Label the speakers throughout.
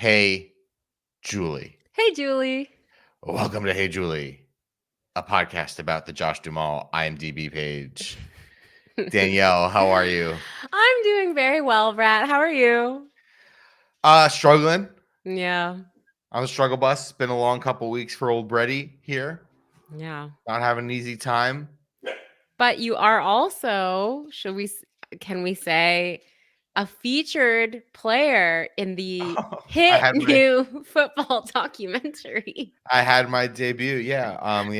Speaker 1: Hey, Julie.
Speaker 2: Hey, Julie.
Speaker 1: Welcome to Hey, Julie, a podcast about the Josh Duhamel IMDB page. Danielle, how are you?
Speaker 2: I'm doing very well, Brad. How are you?
Speaker 1: Struggling.
Speaker 2: Yeah.
Speaker 1: On the struggle bus. It's been a long couple weeks for old Brady here.
Speaker 2: Yeah.
Speaker 1: Not having an easy time.
Speaker 2: But you are also, can we say, a featured player in the hit new football documentary.
Speaker 1: I had my debut. Yeah.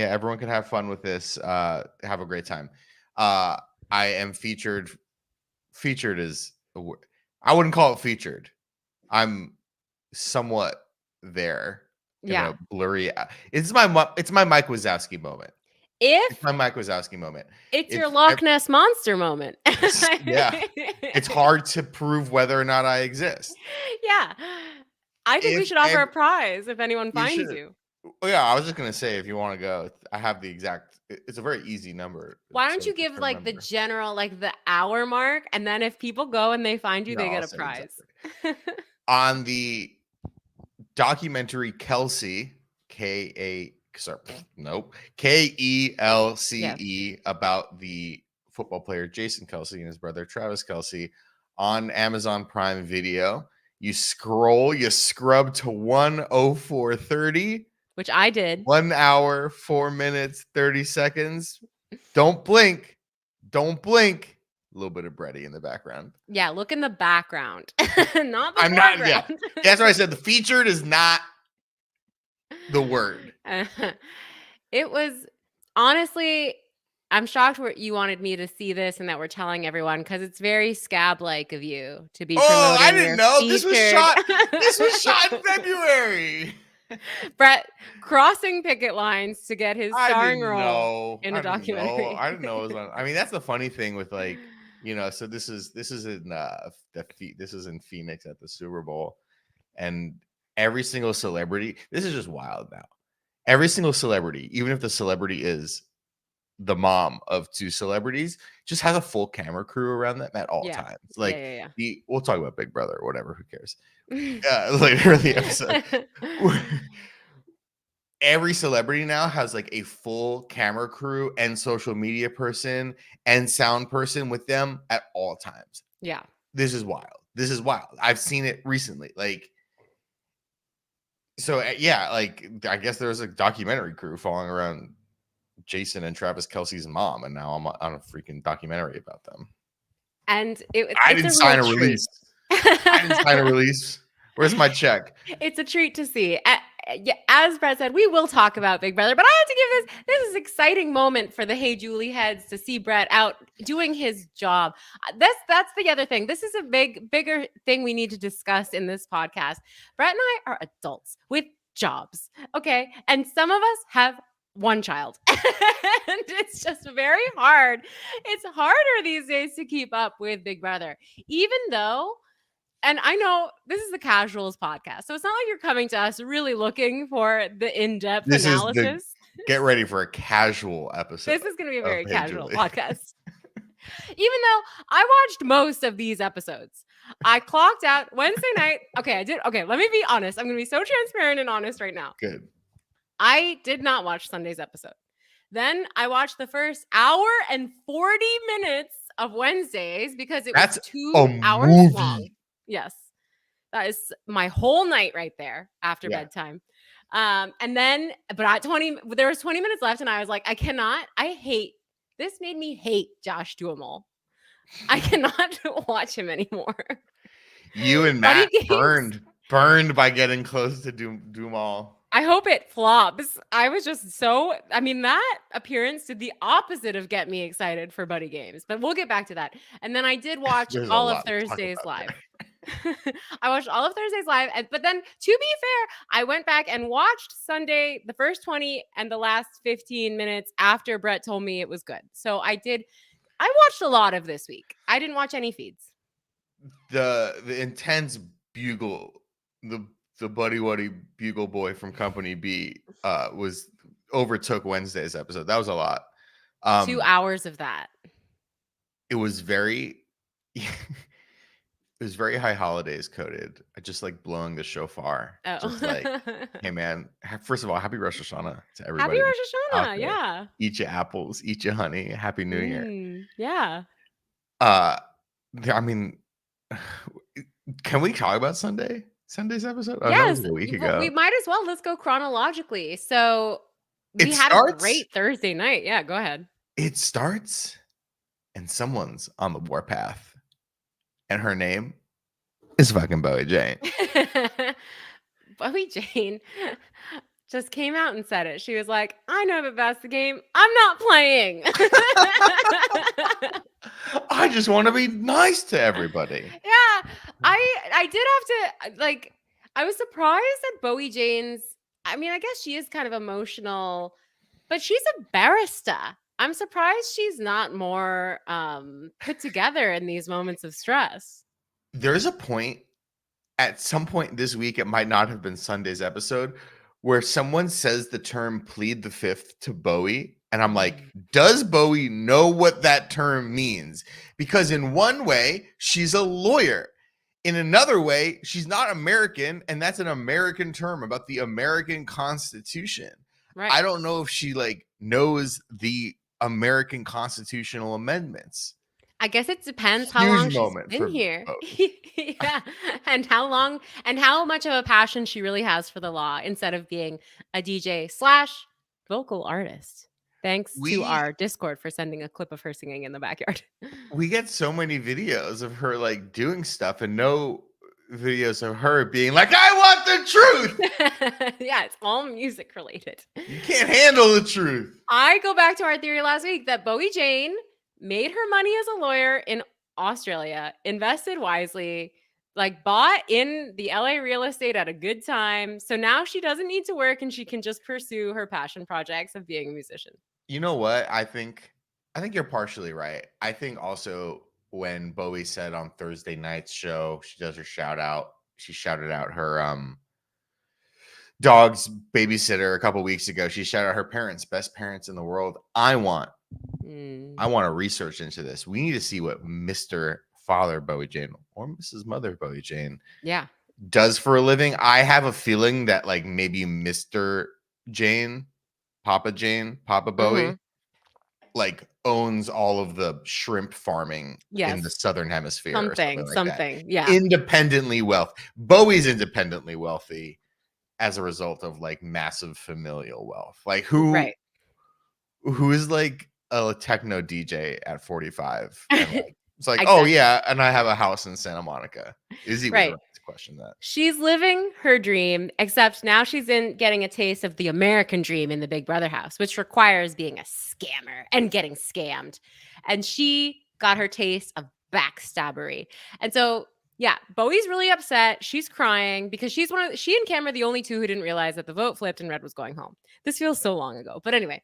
Speaker 1: Everyone can have fun with this. Have a great time. I am featured. Featured is I wouldn't call it featured. I'm somewhat there in a blurry. It's my Mike Wazowski moment. It's my Mike Wazowski moment.
Speaker 2: It's your Loch Ness Monster moment.
Speaker 1: Yeah. It's hard to prove whether or not I exist.
Speaker 2: Yeah. I think we should offer a prize if anyone finds you.
Speaker 1: Well, yeah, I was just going to say, if you want to go, I have the exact, it's a very easy number.
Speaker 2: Why don't you give like the general, like the hour mark, and then if people go and they find you, they get a prize.
Speaker 1: Exactly. On the documentary Kelsey, Kelce, about the football player Jason Kelce and his brother Travis Kelce on Amazon Prime Video. You scrub to 1:04:30,
Speaker 2: which I did.
Speaker 1: 1 hour, 4 minutes, 30 seconds. Don't blink. A little bit of Brady in the background.
Speaker 2: Yeah, look in the background, not the foreground.
Speaker 1: Yeah, that's what I said. The featured is not the word.
Speaker 2: It was honestly, I'm shocked you wanted me to see this and that we're telling everyone because it's very scab-like of you to be promoting.
Speaker 1: Oh, I didn't know this was shot. This was shot in February.
Speaker 2: Brett crossing picket lines to get his starring role in a documentary.
Speaker 1: I didn't know it was on. I mean, that's the funny thing with like, so this is in Phoenix at the Super Bowl, and every single celebrity. This is just wild now. Every single celebrity, even if the celebrity is the mom of two celebrities, just has a full camera crew around them at all times. Like, we'll talk about Big Brother or whatever. Who cares? Later in the episode. Every celebrity now has like a full camera crew and social media person and sound person with them at all times.
Speaker 2: Yeah.
Speaker 1: This is wild. I've seen it recently. Like, so yeah, like I guess there was a documentary crew following around Jason and Travis Kelce's mom, and now I'm on a freaking documentary about them.
Speaker 2: And
Speaker 1: I didn't sign a release. I didn't sign a release. Where's my check?
Speaker 2: It's a treat to see. As Brett said, we will talk about Big Brother, but I have to give this is an exciting moment for the Hey Julie heads to see Brett out doing his job. That's the other thing. This is a bigger thing we need to discuss in this podcast. Brett and I are adults with jobs, okay? And some of us have one child. And it's just very hard. It's harder these days to keep up with Big Brother, even though. And I know this is the Casuals podcast, so it's not like you're coming to us really looking for the in-depth analysis.
Speaker 1: Get ready for a casual episode.
Speaker 2: This is going to be a very casual podcast. Even though I watched most of these episodes. I clocked out Wednesday night. Okay, I did. Okay, let me be honest. I'm going to be so transparent and honest right now.
Speaker 1: Good.
Speaker 2: I did not watch Sunday's episode. Then I watched the first hour and 40 minutes of Wednesdays because it was 2 hours long. Yes, that is my whole night right there after bedtime. And then, but at there was 20 minutes left, and I was like, this made me hate Josh Duhamel. I cannot watch him anymore.
Speaker 1: You and Matt burned by getting close to Duhamel.
Speaker 2: I hope it flops. I was just that appearance did the opposite of get me excited for Buddy Games, but we'll get back to that. And then I did watch all of Thursday's live. I watched all of Thursday's live, but then to be fair, I went back and watched Sunday, the first 20 and the last 15 minutes after Brett told me it was good. So I watched a lot of this week. I didn't watch any feeds.
Speaker 1: The intense bugle, the Buddy Wuddy bugle boy from Company B overtook Wednesday's episode. That was a lot.
Speaker 2: 2 hours of that.
Speaker 1: It was very It was very high holidays coded. I just like blowing the shofar. Just like,
Speaker 2: Oh.
Speaker 1: hey man, first of all, happy Rosh Hashanah to
Speaker 2: Happy
Speaker 1: everybody
Speaker 2: Rosh
Speaker 1: out
Speaker 2: Hashanah.
Speaker 1: there.
Speaker 2: Yeah.
Speaker 1: Eat your apples, eat your honey. Happy New Year.
Speaker 2: Yeah.
Speaker 1: Uh I mean, can we talk about Sunday's episode? Oh, that was
Speaker 2: Yes.
Speaker 1: like a week
Speaker 2: Well, we
Speaker 1: ago.
Speaker 2: might as well. Let's go chronologically. So
Speaker 1: It
Speaker 2: we had a
Speaker 1: starts,
Speaker 2: great Thursday night. Yeah, go ahead.
Speaker 1: it starts, and someone's on the warpath, and her name is fucking Bowie Jane.
Speaker 2: Bowie Jane just came out and said it. She was like, I know that that's the game. I'm not playing.
Speaker 1: I just want to be nice to everybody.
Speaker 2: Yeah, I did have to like I was surprised at Bowie Jane's. I mean, I guess she is kind of emotional, but she's a barrister. I'm surprised she's not more put together in these moments of stress.
Speaker 1: There's a point at some point this week, it might not have been Sunday's episode, where someone says the term plead the fifth to Bowie. And I'm like, does Bowie know what that term means? Because in one way, she's a lawyer. In another way, she's not American. And that's an American term about the American Constitution.
Speaker 2: Right.
Speaker 1: I don't know if she like knows the American constitutional amendments.
Speaker 2: I guess it depends how long
Speaker 1: Huge
Speaker 2: she's
Speaker 1: moment
Speaker 2: been
Speaker 1: for
Speaker 2: here.
Speaker 1: Bowie.
Speaker 2: Yeah. And how long and how much of a passion she really has for the law instead of being a DJ slash vocal artist. Thanks to
Speaker 1: We
Speaker 2: our Discord for sending a clip of her singing in the backyard.
Speaker 1: we get so many videos of her like doing stuff and no videos of her being like, I want the truth.
Speaker 2: Yeah, it's all music related.
Speaker 1: You can't handle the truth.
Speaker 2: I go back to our theory last week that Bowie Jane made her money as a lawyer in Australia, invested wisely, like bought in the LA real estate at a good time. So now she doesn't need to work and she can just pursue her passion projects of being a musician.
Speaker 1: You know what? I think you're partially right. I think also when Bowie said on Thursday night's show, she does her shout out. She shouted out her dog's babysitter a couple weeks ago. She shouted out her parents, best parents in the world. I want to research into this. We need to see what Mr. Father Bowie Jane or Mrs. Mother Bowie Jane does for a living. I have a feeling that like maybe Mr. Jane, Papa Bowie, like owns all of the shrimp farming in the Southern Hemisphere.
Speaker 2: Something like that. Yeah.
Speaker 1: Independently wealthy. Bowie's independently wealthy as a result of like massive familial wealth. Like who is like a techno DJ at 45? And like, it's like, oh yeah, and I have a house in Santa Monica. Izzy was right to question that.
Speaker 2: She's living her dream, except now she's getting a taste of the American dream in the Big Brother house, which requires being a scammer and getting scammed. And she got her taste of backstabbery. And so, yeah, Bowie's really upset. She's crying because she and Cam are the only two who didn't realize that the vote flipped and Red was going home. This feels so long ago. But anyway.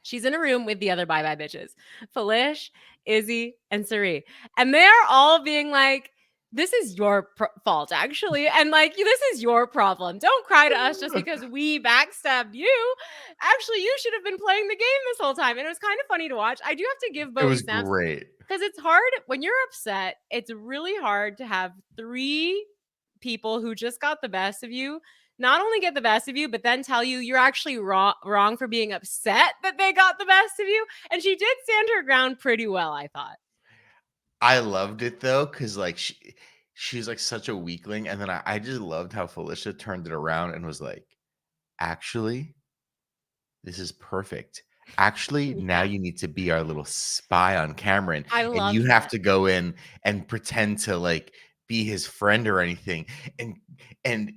Speaker 2: She's in a room with the other bye-bye bitches, Felish, Izzy, and Cirie. And they're all being like, this is your fault, actually. And like, this is your problem. Don't cry to us just because we backstabbed you. Actually, you should have been playing the game this whole time. And it was kind of funny to watch. I do have to give Bowie snaps.
Speaker 1: It was great.
Speaker 2: Because it's hard when you're upset. It's really hard to have three people who just got the best of you not only get the best of you, but then tell you you're actually wrong for being upset that they got the best of you. And she did stand her ground pretty well, I thought.
Speaker 1: I loved it though, because like she's like such a weakling. And then I just loved how Felicia turned it around and was like, actually, this is perfect. Actually, now you need to be our little spy on Cameron. And you have to go in and pretend to like be his friend or anything. And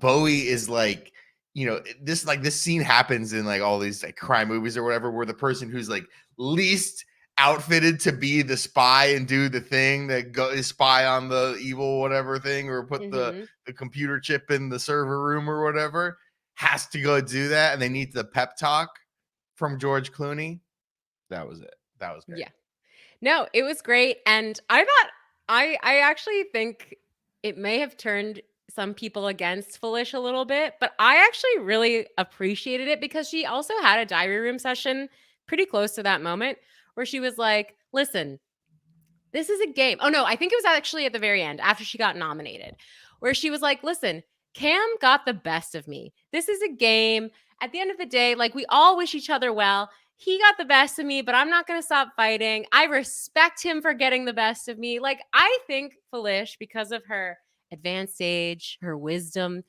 Speaker 1: Bowie is like, you know, this scene happens in like all these like crime movies or whatever, where the person who's like least outfitted to be the spy and do the thing that is spy on the evil whatever thing, or put the computer chip in the server room or whatever, has to go do that. And they need the pep talk from George Clooney. That was it. That was great.
Speaker 2: Yeah. No, it was great. And I thought I actually think it may have turned some people against Felish a little bit, but I actually really appreciated it because she also had a diary room session pretty close to that moment where she was like, listen, This is a game. Oh no, I think it was actually at the very end after she got nominated, where she was like, listen, Cam got the best of me. This is a game. At the end of the day, like, we all wish each other well. He got the best of me, but I'm not going to stop fighting. I respect him for getting the best of me. Like, I think Felish, because of her advanced age, her wisdom,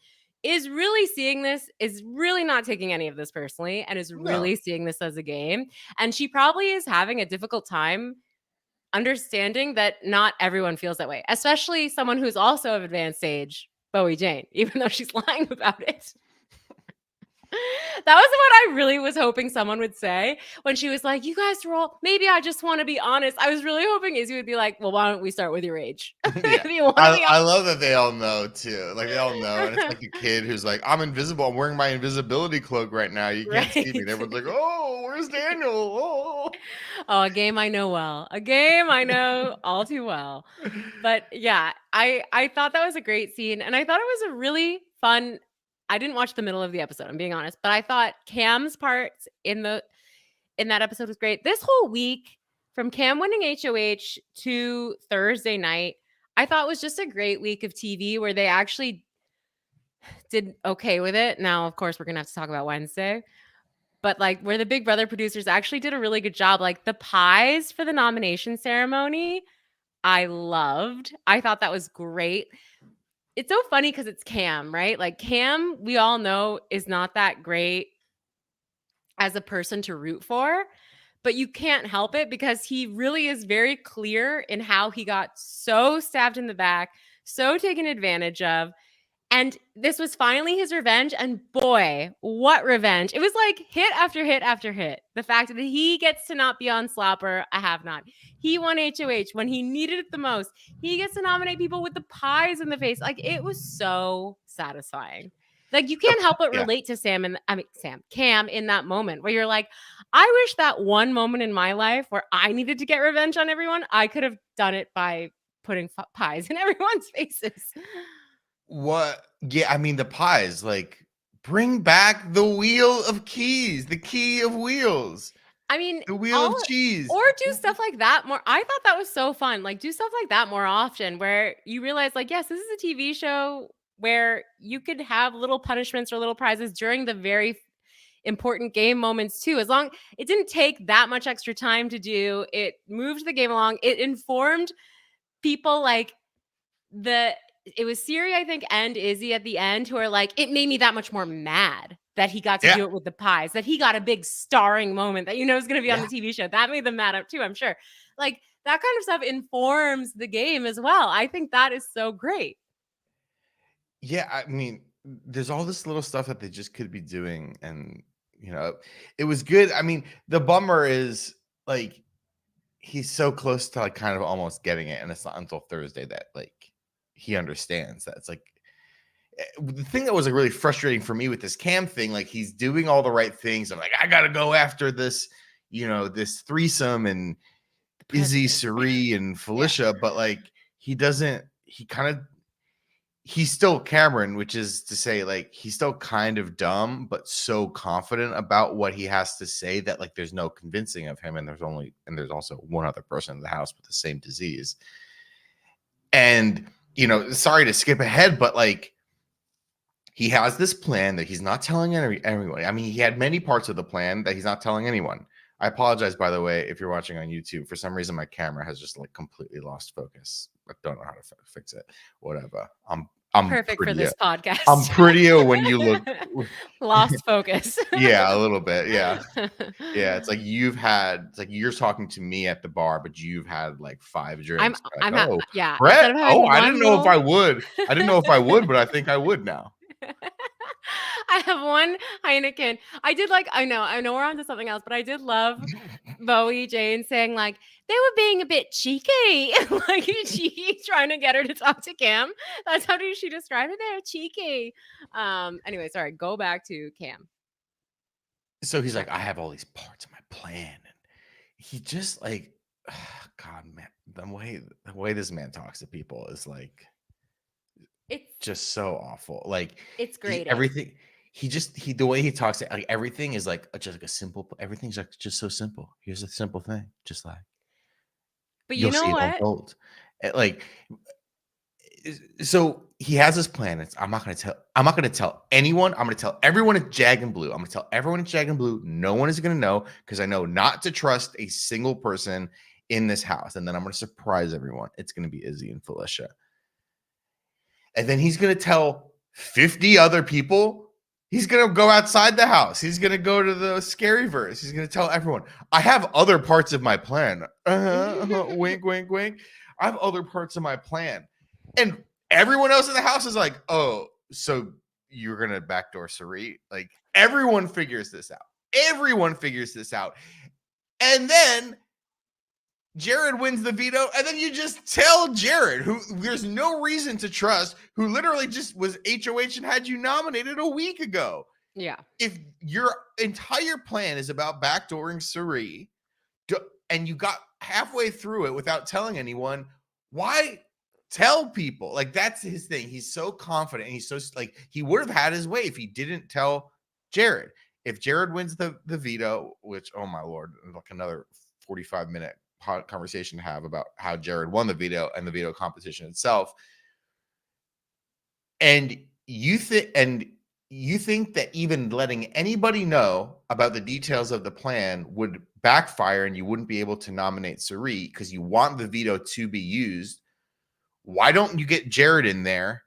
Speaker 2: is really seeing this, is really not taking any of this personally, and is
Speaker 1: No.
Speaker 2: really seeing this as a game. And she probably is having a difficult time understanding that not everyone feels that way, especially someone who's also of advanced age, Bowie Jane, even though she's lying about it. That was what I really was hoping someone would say when she was like, you guys are all, maybe I just want to be honest. I was really hoping Izzy would be like, well, why don't we start with your age?
Speaker 1: Yeah.
Speaker 2: If you want to be
Speaker 1: I love that they all know too. Like they all know, and it's like
Speaker 2: honest.
Speaker 1: a kid who's like, "I'm invisible. I'm wearing my invisibility cloak right now. You can't see me." And
Speaker 2: Right.
Speaker 1: everyone's like, "Oh, where's Daniel?" Oh.
Speaker 2: Oh, a game I know well. A game I know all too well. But yeah, I thought that was a great scene, and I thought it was a really fun. I didn't watch the middle of the episode, I'm being honest, but I thought Cam's parts in that episode was great. This whole week, from Cam winning HOH to Thursday night, I thought was just a great week of TV where they actually did okay with it. Now, of course, we're gonna have to talk about Wednesday, but like where the Big Brother producers actually did a really good job. Like the pies for the nomination ceremony, I loved. I thought that was great. It's so funny because it's Cam, right? Like Cam, we all know, is not that great as a person to root for, but you can't help it because he really is very clear in how he got so stabbed in the back, so taken advantage of. And this was finally his revenge. And boy, what revenge. It was like hit after hit after hit. The fact that he gets to not be on Slapper, I have not. He won HOH when he needed it the most. He gets to nominate people with the pies in the face. Like, it was so satisfying. Like, you can't help but
Speaker 1: Yeah.
Speaker 2: relate to Cam in that moment where you're like, I wish that one moment in my life where I needed to get revenge on everyone, I could have done it by putting pies in everyone's faces.
Speaker 1: What? Yeah, I mean the pies. Like, bring back the wheel of keys, the key of wheels,
Speaker 2: I mean,
Speaker 1: the wheel of cheese.
Speaker 2: or do stuff like that more. I thought that was so fun. Like, do stuff like that more often where you realize, like, yes, this is a TV show where you could have little punishments or little prizes during the very important game moments too. As long it didn't take that much extra time to do, it moved the game along. It informed people like it was Cirie, I think, and Izzy at the end who are like, it made me that much more mad that he got to
Speaker 1: Yeah.
Speaker 2: do it with the pies, that he got a big starring moment that you know is going to be on
Speaker 1: Yeah.
Speaker 2: the TV show. That made them mad up too, I'm sure. Like, that kind of stuff informs the game as well. I think that is so great.
Speaker 1: Yeah, I mean, there's all this little stuff that they just could be doing, and it was good. I mean, the bummer is like he's so close to like kind of almost getting it, and it's not until Thursday that like he understands that it's like the thing that was like really frustrating for me with this Cam thing. Like he's doing all the right things. I'm like, I gotta go after this, this threesome and Izzy, Cirie, and Felicia, but like he doesn't. He's still Cameron, which is to say, like, he's still kind of dumb, but so confident about what he has to say that, like, there's no convincing of him. And there's also one other person in the house with the same disease. And, sorry to skip ahead, but like, he has this plan that he's not telling everyone. I mean, he had many parts of the plan that he's not telling anyone. I apologize, by the way, if you're watching on YouTube. For some reason, my camera has just like completely lost focus. I don't know how to fix it. Whatever. I'm
Speaker 2: Perfect for this podcast.
Speaker 1: I'm prettier when you look
Speaker 2: lost focus.
Speaker 1: Yeah, a little bit. Yeah. Yeah. It's like you're talking to me at the bar, but you've had like 5 drinks.
Speaker 2: Yeah.
Speaker 1: Brett. Oh, I didn't know if I would. I didn't know if I would, but I think I would now.
Speaker 2: I have one Heineken. I know we're on to something else, but I did love Bowie Jane saying like they were being a bit cheeky, like cheeky, trying to get her to talk to Cam. That's how she described it. They're cheeky. Anyway, sorry. Go back to Cam.
Speaker 1: So he's like, I have all these parts of my plan, and he just like, God, man, the way this man talks to people is like, it's just so awful. Like
Speaker 2: it's great.
Speaker 1: Everything. The way he talks, like everything is like just like a simple. Everything's like just so simple. Here's a simple thing, just like
Speaker 2: But you
Speaker 1: You'll
Speaker 2: know
Speaker 1: see it
Speaker 2: what?
Speaker 1: unfold. Like, so he has this plan. I'm not going to tell anyone. I'm going to tell everyone at Jag and Blue. I'm going to tell everyone at Jag and Blue. No one is going to know because I know not to trust a single person in this house. And then I'm going to surprise everyone. It's going to be Izzy and Felicia. And then he's going to tell 50 other people. He's going to go outside the house. He's going to go to the scary verse. He's going to tell everyone, I have other parts of my plan. Wink, wink, wink. I have other parts of my plan. And everyone else in the house is like, oh, so you're going to backdoor Cirie? Like, everyone figures this out. Everyone figures this out. And then Jared wins the veto, and then you just tell Jared, who there's no reason to trust, who literally just was HOH and had you nominated a week ago.
Speaker 2: Yeah.
Speaker 1: If your entire plan is about backdooring Cirie, and you got halfway through it without telling anyone, why tell people? Like, that's his thing. He's so confident, and he's so, like, he would have had his way if he didn't tell Jared. If Jared wins the veto, which, oh my Lord, like another 45-minute conversation to have about how Jared won the veto and the veto competition itself. And you think that even letting anybody know about the details of the plan would backfire and you wouldn't be able to nominate Cirie because you want the veto to be used. Why don't you get Jared in there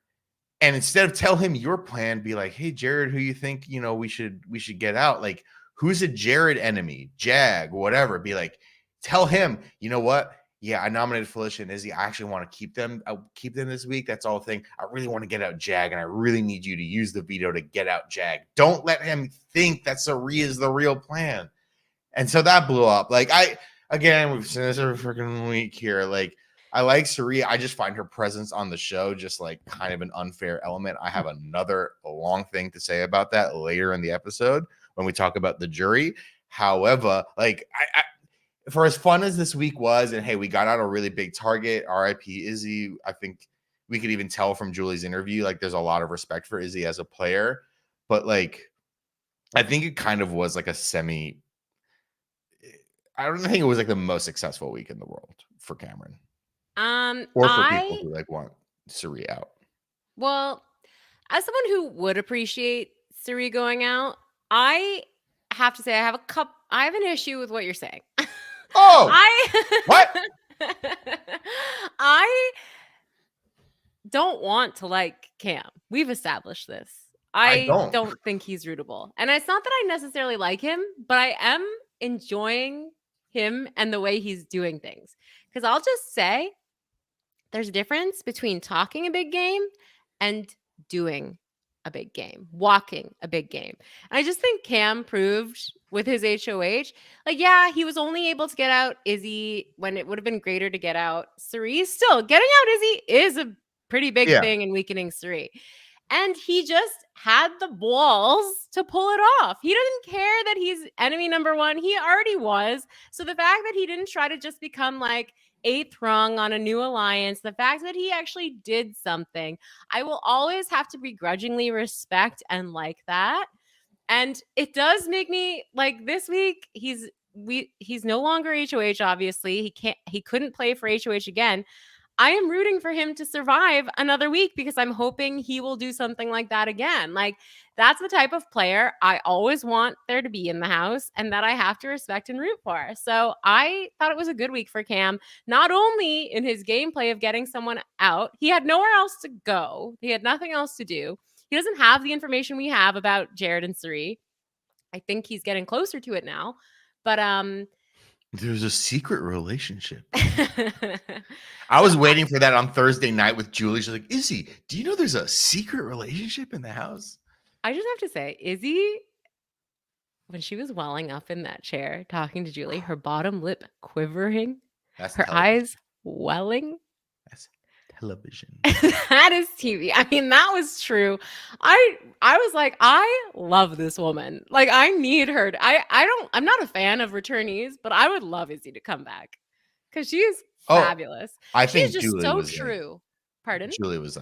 Speaker 1: and instead of tell him your plan, be like, hey, Jared, who you think, we should get out? Like, who's a Jared enemy? Jag, whatever. Be like, tell him, you know what? Yeah, I nominated Felicia and Izzy. I actually want to keep them. I'll keep them this week. That's all the thing. I really want to get out Jag, and I really need you to use the veto to get out Jag. Don't let him think that Cirie is the real plan. And so that blew up. Like, we've seen this every freaking week here. Like, I like Cirie. I just find her presence on the show just like kind of an unfair element. I have another long thing to say about that later in the episode when we talk about the jury. However, like, I for as fun as this week was, and hey, we got out a really big target, RIP Izzy. I think we could even tell from Julie's interview, like, there's a lot of respect for Izzy as a player, but like, I think it kind of was like a I don't think it was like the most successful week in the world for Cameron. Or for people who like want Cirie out.
Speaker 2: Well, as someone who would appreciate Cirie going out, I have to say I have an issue with what you're saying.
Speaker 1: Oh, what?
Speaker 2: I don't want to like Cam. We've established this. I don't think he's rootable. And it's not that I necessarily like him, but I am enjoying him and the way he's doing things. Because I'll just say there's a difference between talking a big game and doing a big game, walking a big game. And I just think Cam proved with his HOH, like, yeah, he was only able to get out Izzy when it would have been greater to get out Cirie. Still, getting out Izzy is a pretty big thing in weakening Cirie. And he just had the balls to pull it off. He doesn't care that he's enemy number one. He already was. So the fact that he didn't try to just become like eighth rung on a new alliance, the fact that he actually did something, I will always have to begrudgingly respect and like that. And it does make me like this week, he's no longer HOH, obviously. He couldn't play for HOH again. I am rooting for him to survive another week because I'm hoping he will do something like that again. Like, that's the type of player I always want there to be in the house and that I have to respect and root for. So I thought it was a good week for Cam, not only in his gameplay of getting someone out. He had nowhere else to go. He had nothing else to do. He doesn't have the information we have about Jared and Cirie. I think he's getting closer to it now. But
Speaker 1: there's a secret relationship. I was waiting for that on Thursday night with Julie. She's like, Izzy, do you know there's a secret relationship in the house?
Speaker 2: I just have to say, Izzy, when she was welling up in that chair talking to Julie, her bottom lip quivering, her eyes welling.
Speaker 1: That's television.
Speaker 2: That is TV. I mean, that was true. I was like, I love this woman. Like, I need her. I'm not a fan of returnees, but I would love Izzy to come back because she's fabulous.
Speaker 1: I think
Speaker 2: she's just so true. Pardon?
Speaker 1: Julie was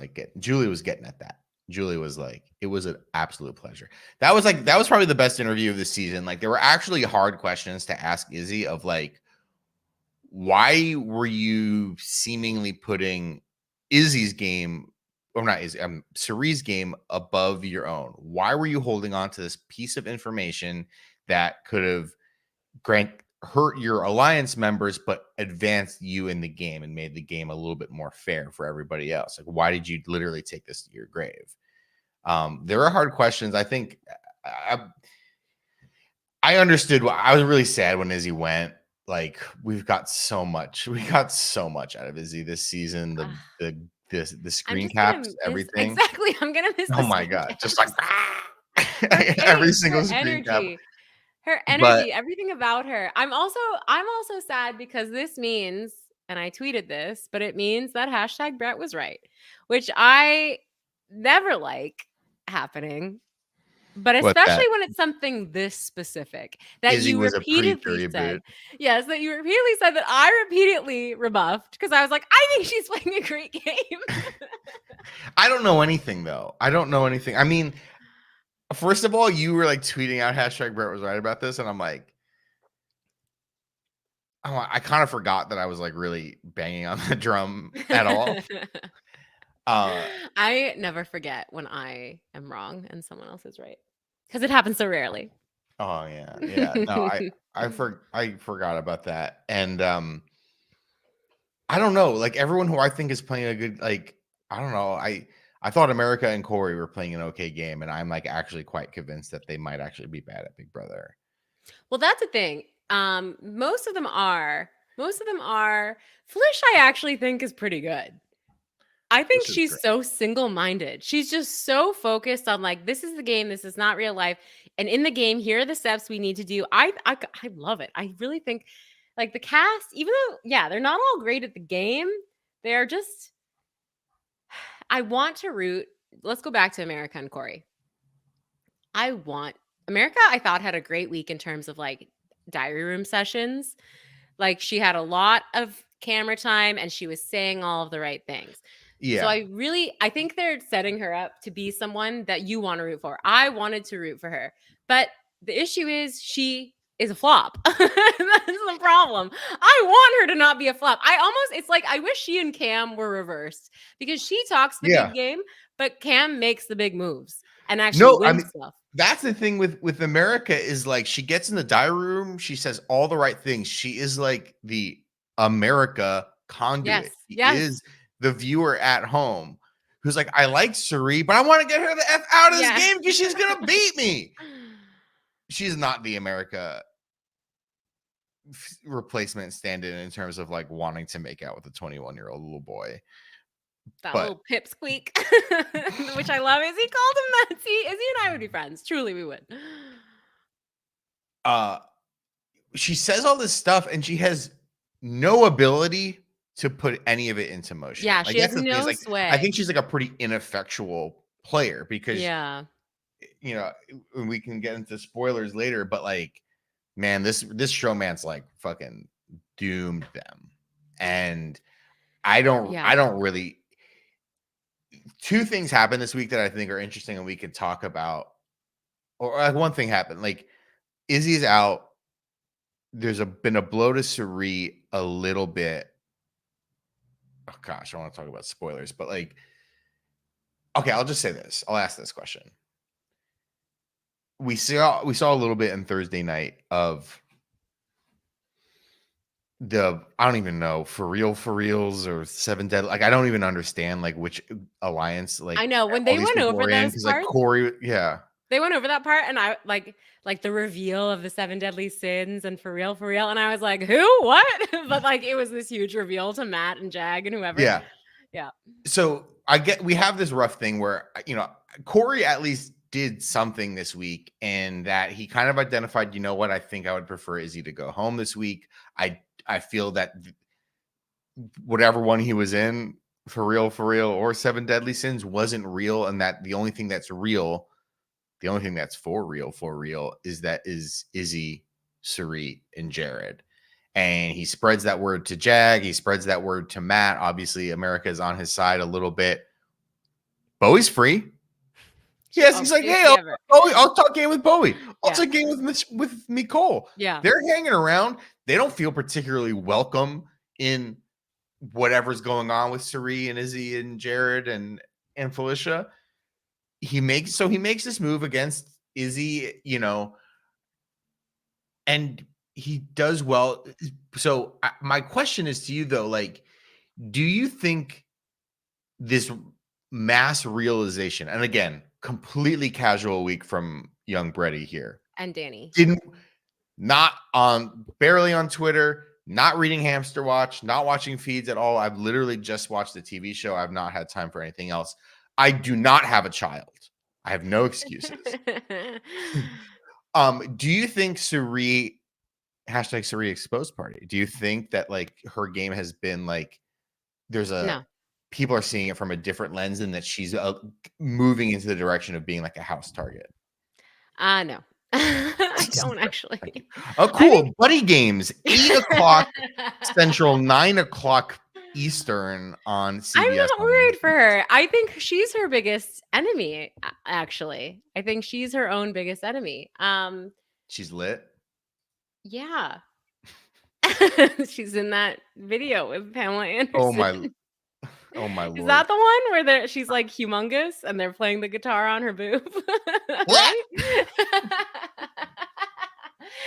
Speaker 1: getting at that. Julie was like, it was an absolute pleasure. That was probably the best interview of the season. Like, there were actually hard questions to ask Izzy of like, why were you seemingly putting Izzy's game, or not Izzy, Cirie's game above your own? Why were you holding on to this piece of information that could have hurt your alliance members, but advanced you in the game and made the game a little bit more fair for everybody else? Like, why did you literally take this to your grave? There are hard questions. I think I understood. I was really sad when Izzy went. Like, we got so much out of Izzy this season. The screen caps, everything.
Speaker 2: Exactly. I'm gonna miss.
Speaker 1: Oh my god! Just like
Speaker 2: every
Speaker 1: single screen cap.
Speaker 2: Her energy, everything about her. I'm also sad because this means, and I tweeted this, but it means that hashtag Brett was right, which I never like happening. But especially when it's something this specific that
Speaker 1: Izzy
Speaker 2: you
Speaker 1: was
Speaker 2: repeatedly said. Yes, that you repeatedly said that I repeatedly rebuffed because I was like, I think she's playing a great game.
Speaker 1: I don't know anything, though. I don't know anything. I mean, first of all, you were like tweeting out hashtag Brett was right about this, and I'm like, oh, I kind of forgot that I was like really banging on the drum at all.
Speaker 2: I never forget when I am wrong and someone else is right because it happens so rarely.
Speaker 1: Oh yeah. No, I forgot about that, and I don't know. Like, everyone who I think is playing a good, like, I don't know. I thought America and Cory were playing an okay game, and I'm like actually quite convinced that they might actually be bad at Big Brother.
Speaker 2: Well, that's the thing. Most of them are. Flish, I actually think is pretty good. I think she's so single-minded. She's just so focused on like, this is the game. This is not real life. And in the game, here are the steps we need to do. I love it. I really think like the cast, even though, yeah, they're not all great at the game, they're just, I want to root. Let's go back to America and Cory. America, I thought, had a great week in terms of like diary room sessions. Like, she had a lot of camera time and she was saying all of the right things. Yeah. So I think they're setting her up to be someone that you want to root for. I wanted to root for her. But the issue is she is a flop. That's the problem. I want her to not be a flop. It's like I wish she and Cam were reversed because she talks the big game, but Cam makes the big moves and actually wins stuff.
Speaker 1: That's the thing with America is like she gets in the diary room, she says all the right things. She is like the America conduit. She is the viewer at home who's like, I like Cirie, but I want to get her the F out of this game because she's going to beat me. She's not the America replacement stand-in in terms of like wanting to make out with a 21-year-old little boy.
Speaker 2: Little pipsqueak, which I love. Izzy called him that. See, Izzy and I would be friends. Truly, we would.
Speaker 1: She says all this stuff and she has no ability to put any of it into motion.
Speaker 2: Yeah, she has no sway.
Speaker 1: I think she's like a pretty ineffectual player because, you know, we can get into spoilers later, but like, man, this showman's like fucking doomed them. And I don't really. Two things happened this week that I think are interesting and we could talk about. Or like one thing happened, like Izzy's out. There's been a blow to Cirie a little bit. Oh gosh, I want to talk about spoilers, but like, okay, I'll just say this. I'll ask this question. We saw a little bit in Thursday night of I don't even know, for reals or 7 Dead. Like, I don't even understand like which alliance. Like,
Speaker 2: I know when they went over those parts,
Speaker 1: like Cory,
Speaker 2: they went over that part, and I like the reveal of the 7 deadly sins and for real, and I was like, who, what? But like, it was this huge reveal to Matt and Jag and whoever. Yeah. So
Speaker 1: we have this rough thing where, you know, Cory at least did something this week, and that he kind of identified, you know what, I think I would prefer Izzy to go home this week. I feel that whatever one he was in, for real, or 7 Deadly Sins, wasn't real, and that the only thing that's real, the only thing that's for real is Izzy, Cirie, and Jared. And he spreads that word to Jag. He spreads that word to Matt. Obviously, America is on his side a little bit. Bowie's free. Yes, he's like,
Speaker 2: if
Speaker 1: hey,
Speaker 2: he ever.
Speaker 1: I'll talk game with Bowie. I'll
Speaker 2: Yeah.
Speaker 1: talk game with Nicole.
Speaker 2: Yeah.
Speaker 1: They're hanging around. They don't feel particularly welcome in whatever's going on with Cirie and Izzy and Jared and Felicia. He makes this move against Izzy, and he does well. So my question is to you though, like, do you think this mass realization, and again, completely casual week from young Bretty here,
Speaker 2: And Dani.
Speaker 1: Barely on Twitter, not reading Hamster Watch, not watching feeds at all. I've literally just watched the TV show. I've not had time for anything else. I do not have a child. I have no excuses. Do you think Cirie exposed party? Do you think that like her game has been like people are seeing it from a different lens and that she's moving into the direction of being like a house target?
Speaker 2: No. I don't actually.
Speaker 1: Oh, cool. Buddy games, 8:00 Central, 9:00 Eastern on CBS.
Speaker 2: I'm not worried for her. I think she's her biggest enemy, actually. I think she's her own biggest enemy.
Speaker 1: She's lit.
Speaker 2: Yeah. She's in that video with Pamela Anderson.
Speaker 1: Oh my Lord.
Speaker 2: Is that the one where she's like humongous and they're playing the guitar on her boob? Right?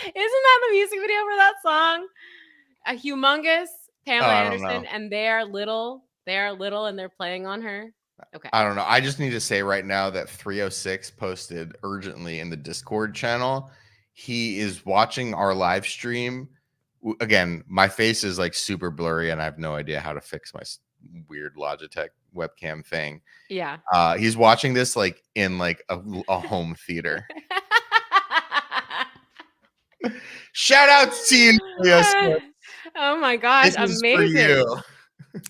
Speaker 2: Isn't that the music video for that song? A humongous Pamela Anderson, and they are little and they're playing on her. Okay.
Speaker 1: I don't know. I just need to say right now that 306 posted urgently in the Discord channel. He is watching our live stream. Again, my face is like super blurry and I have no idea how to fix my weird Logitech webcam thing.
Speaker 2: Yeah.
Speaker 1: He's watching this like in like a home theater. Shout out to you.
Speaker 2: Oh my gosh, amazing.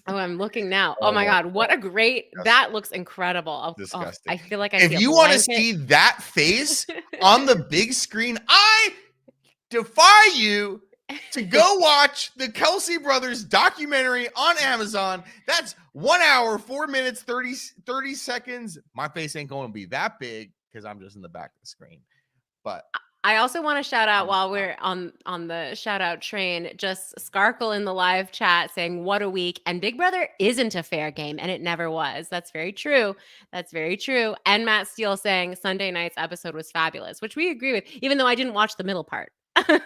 Speaker 2: Oh, I'm looking now. Oh my God, what a great, that looks incredible.
Speaker 1: Disgusting.
Speaker 2: I feel like
Speaker 1: if you want to see that face on the big screen, I defy you to go watch the Kelsey Brothers documentary on Amazon. That's 1 hour, 4 minutes, 30 seconds. My face ain't going to be that big because I'm just in the back of the screen. But
Speaker 2: I also want to shout out while we're on the shout out train, just Skarkle in the live chat saying, what a week. And Big Brother isn't a fair game. And it never was. That's very true. That's very true. And Matt Steele saying Sunday night's episode was fabulous, which we agree with, even though I didn't watch the middle part. It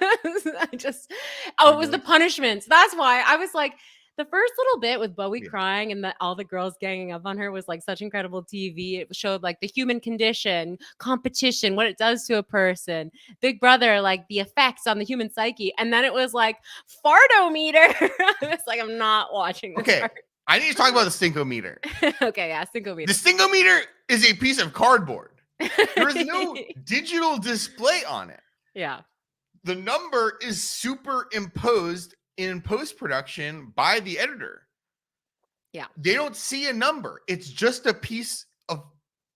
Speaker 2: was the punishments. That's why I was like, the first little bit with Bowie crying and all the girls ganging up on her was like such incredible TV. It showed like the human condition, competition, what it does to a person. Big Brother, like the effects on the human psyche. And then it was like fartometer. It's like, I'm not watching this.
Speaker 1: Okay, part. I need to talk about the stinkometer.
Speaker 2: Okay, yeah, stinkometer.
Speaker 1: The stinkometer is a piece of cardboard. There is no digital display on it.
Speaker 2: Yeah.
Speaker 1: The number is superimposed in post-production by the editor.
Speaker 2: Yeah.
Speaker 1: They don't see a number. It's just a piece of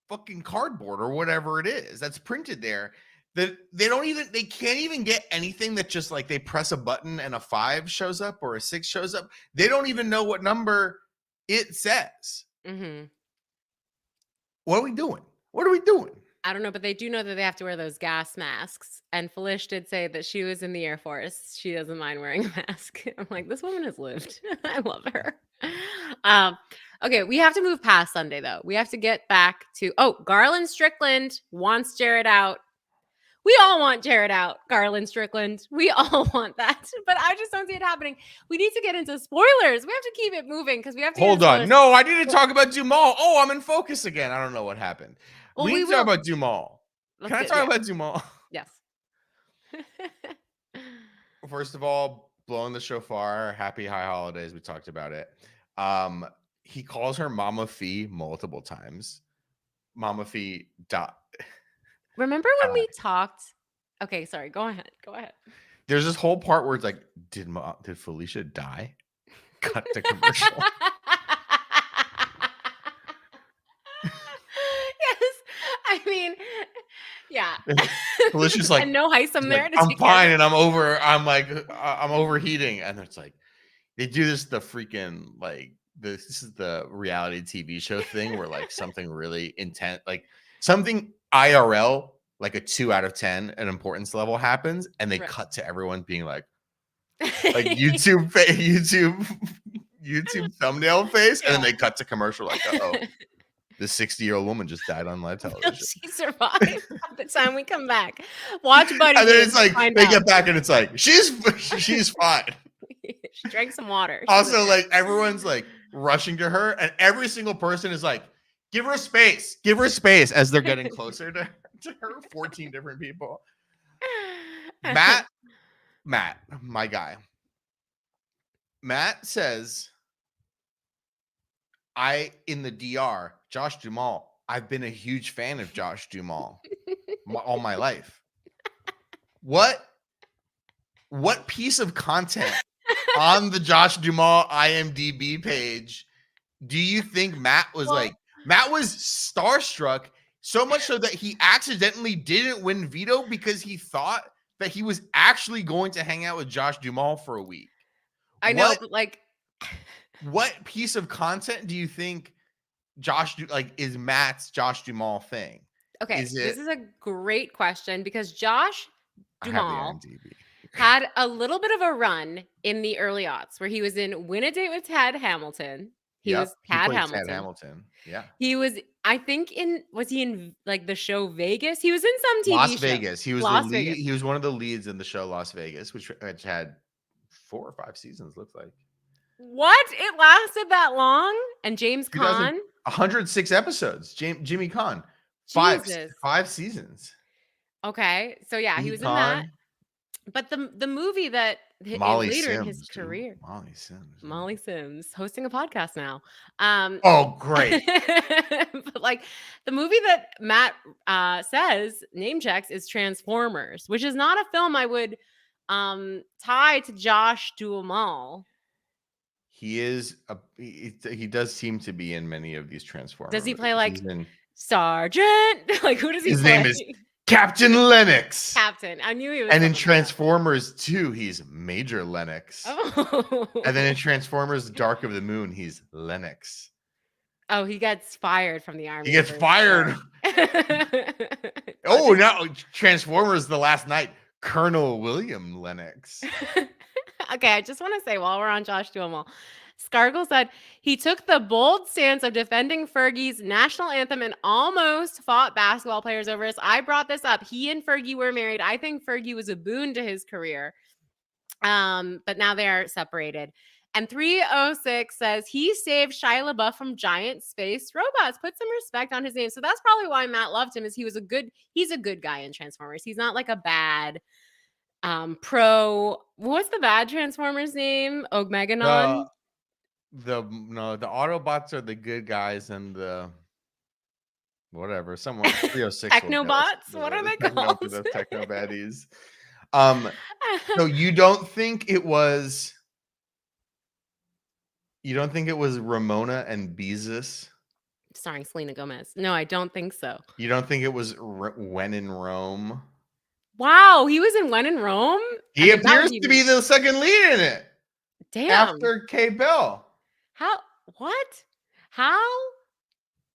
Speaker 1: fucking cardboard or whatever it is that's printed there. That they can't even get anything that just like they press a button and a 5 shows up or a 6 shows up. They don't even know what number it says.
Speaker 2: Mm-hmm.
Speaker 1: What are we doing? What are we doing?
Speaker 2: I don't know, but they do know that they have to wear those gas masks. And Felicia did say that she was in the Air Force. She doesn't mind wearing a mask. I'm like, this woman has lived. I love her. Okay, we have to move past Sunday, though. We have to get back to, Garland Strickland wants Jared out. We all want Jared out, Garland Strickland. We all want that. But I just don't see it happening. We need to get into spoilers. We have to keep it moving because we have to
Speaker 1: Hold on. No, I need to talk about Duhamel. Oh, I'm in focus again. I don't know what happened. Well, we need to talk about Duhamel. Can I talk about Duhamel?
Speaker 2: Yes.
Speaker 1: First of all, blowing the shofar, happy high holidays. We talked about it. He calls her Mama Fee multiple times. Mama Fee.
Speaker 2: Remember when we talked? Okay, sorry. Go ahead.
Speaker 1: There's this whole part where it's like, did Felicia die? Cut to commercial.
Speaker 2: I mean, yeah.
Speaker 1: Felicia's like,
Speaker 2: and no Heisem there.
Speaker 1: I'm fine, and I'm overheating, and it's like they do this. The freaking like this is the reality TV show thing where like something really intense, like something IRL, like a 2 out of 10, an importance level happens, and they
Speaker 2: Right.
Speaker 1: cut to everyone being like YouTube thumbnail face, and then they cut to commercial like, uh-oh, this 60-year-old woman just died on live
Speaker 2: No,
Speaker 1: television.
Speaker 2: she survived by the time we come back. Watch Buddy
Speaker 1: And then
Speaker 2: Games
Speaker 1: it's
Speaker 2: to
Speaker 1: like
Speaker 2: find
Speaker 1: they
Speaker 2: out.
Speaker 1: get back and it's like she's fine.
Speaker 2: She drank some water. She was
Speaker 1: Also,
Speaker 2: okay.
Speaker 1: like everyone's like rushing to her, and every single person is like, give her space as they're getting closer to her. 14 different people. Matt, my guy. Matt says, in the DR, Josh Duhamel, I've been a huge fan of Josh Duhamel all my life. What piece of content on the Josh Duhamel IMDB page do you think Matt was like? Matt was starstruck, so much so that he accidentally didn't win veto because he thought that he was actually going to hang out with Josh Duhamel for a week.
Speaker 2: I know, but like,
Speaker 1: what piece of content do you think is Matt's Josh Duhamel thing?
Speaker 2: okay, this is a great question because Josh Duhamel had a little bit of a run in the early aughts where he was in Win a Date with Tad Hamilton. He was Tad Hamilton.
Speaker 1: Yeah.
Speaker 2: He was, I think, was he in like the show Vegas? He was in some TV
Speaker 1: Las
Speaker 2: show.
Speaker 1: Vegas. He was
Speaker 2: Las
Speaker 1: the lead.
Speaker 2: Vegas.
Speaker 1: He was one of the leads in the show Las Vegas, which had 4 or 5 seasons, looks like.
Speaker 2: What? It lasted that long? And James Caan?
Speaker 1: 106 episodes. Jimmy Caan. 5 seasons.
Speaker 2: Okay. So yeah, he was in that. But the movie that later in his career. Molly Sims hosting a podcast now.
Speaker 1: Oh, great.
Speaker 2: But like the movie that Matt says name checks is Transformers, which is not a film I would tie to Josh Duhamel.
Speaker 1: He does seem to be in many of these Transformers.
Speaker 2: Does he play like Sergeant? Like who does he play?
Speaker 1: His name is Captain Lennox.
Speaker 2: Captain. I knew he was.
Speaker 1: And in Transformers 2, he's Major Lennox.
Speaker 2: Oh.
Speaker 1: And then in Transformers Dark of the Moon, he's Lennox.
Speaker 2: Oh, he gets fired from the army.
Speaker 1: He gets fired. Oh, now Transformers The Last Night, Colonel William Lennox.
Speaker 2: Okay, I just want to say while we're on Josh Duhamel, Scargill said he took the bold stance of defending Fergie's national anthem and almost fought basketball players over this. I brought this up. He and Fergie were married. I think Fergie was a boon to his career. But now they are separated. And 306 says he saved Shia LaBeouf from giant space robots. Put some respect on his name. So that's probably why Matt loved him, is he's a good guy in Transformers. He's not like a bad what's the bad Transformers name? Ogmeganon?
Speaker 1: The Autobots are the good guys, and the whatever, someone 306
Speaker 2: Technobots. What are they called?
Speaker 1: The techno baddies. So you don't think it was Ramona and Beezus
Speaker 2: starring Selena Gomez? No, I don't think so.
Speaker 1: You don't think it was When in Rome?
Speaker 2: Wow, he was in When in Rome?
Speaker 1: He appears to be the second lead in it.
Speaker 2: Damn.
Speaker 1: After Kay Bell.
Speaker 2: How? What? How?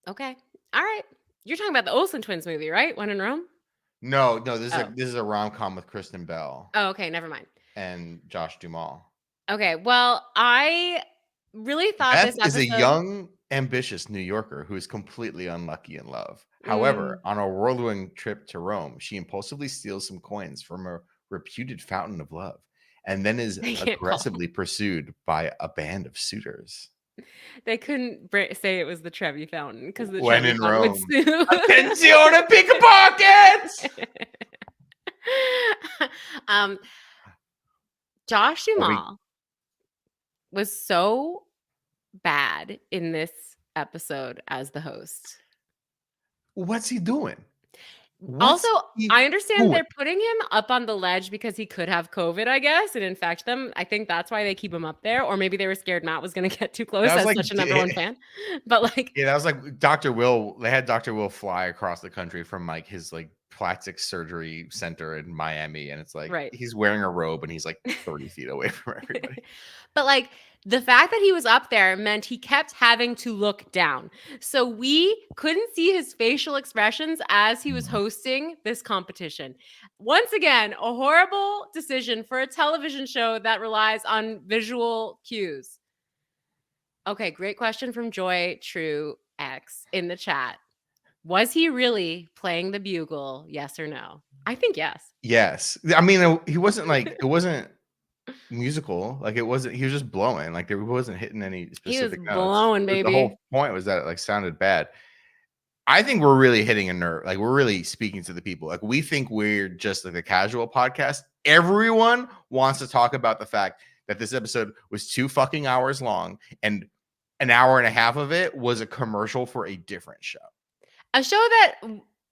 Speaker 2: Okay. All right. You're talking about the Olsen twins movie, right? When in Rome?
Speaker 1: No. This is a rom-com with Kristen Bell.
Speaker 2: Oh, okay. Never mind.
Speaker 1: And Josh Duhamel.
Speaker 2: Okay. Well, I really thought
Speaker 1: Beth
Speaker 2: this episode
Speaker 1: is a young, ambitious New Yorker who is completely unlucky in love. However, on a whirlwind trip to Rome, she impulsively steals some coins from a reputed fountain of love, and then is aggressively pursued by a band of suitors.
Speaker 2: They couldn't say it was the Trevi Fountain because the
Speaker 1: When
Speaker 2: Trevi
Speaker 1: in
Speaker 2: Fountain
Speaker 1: Rome.
Speaker 2: would sue.
Speaker 1: Attenzione, pickpockets!
Speaker 2: Josh Duhamel was so bad in this episode as the host.
Speaker 1: What's he doing?
Speaker 2: I understand they're putting him up on the ledge because he could have COVID, I guess, and infect them. I think that's why they keep him up there. Or maybe they were scared Matt was going to get too close as such a number one fan. But like,
Speaker 1: yeah, that was like Dr. Will. They had Dr. Will fly across the country from like his like plastic surgery center in Miami. And it's like, he's wearing a robe and he's like 30 feet away from everybody.
Speaker 2: But like, The fact that he was up there meant he kept having to look down. So we couldn't see his facial expressions as he was hosting this competition. Once again, a horrible decision for a television show that relies on visual cues. Okay, great question from Joy True X in the chat. Was he really playing the bugle? Yes or no? I think yes.
Speaker 1: Yes. I mean, he wasn't like, it wasn't musical. Like it wasn't, he was just blowing. Like there wasn't hitting any
Speaker 2: He was
Speaker 1: specific notes.
Speaker 2: blowing,
Speaker 1: The
Speaker 2: baby.
Speaker 1: whole point was that it like sounded bad. I think we're really hitting a nerve. Like we're really speaking to the people. Like we think we're just like a casual podcast. Everyone wants to talk about the fact that this episode was 2 fucking hours long and an hour and a half of it was a commercial for a different show.
Speaker 2: A show that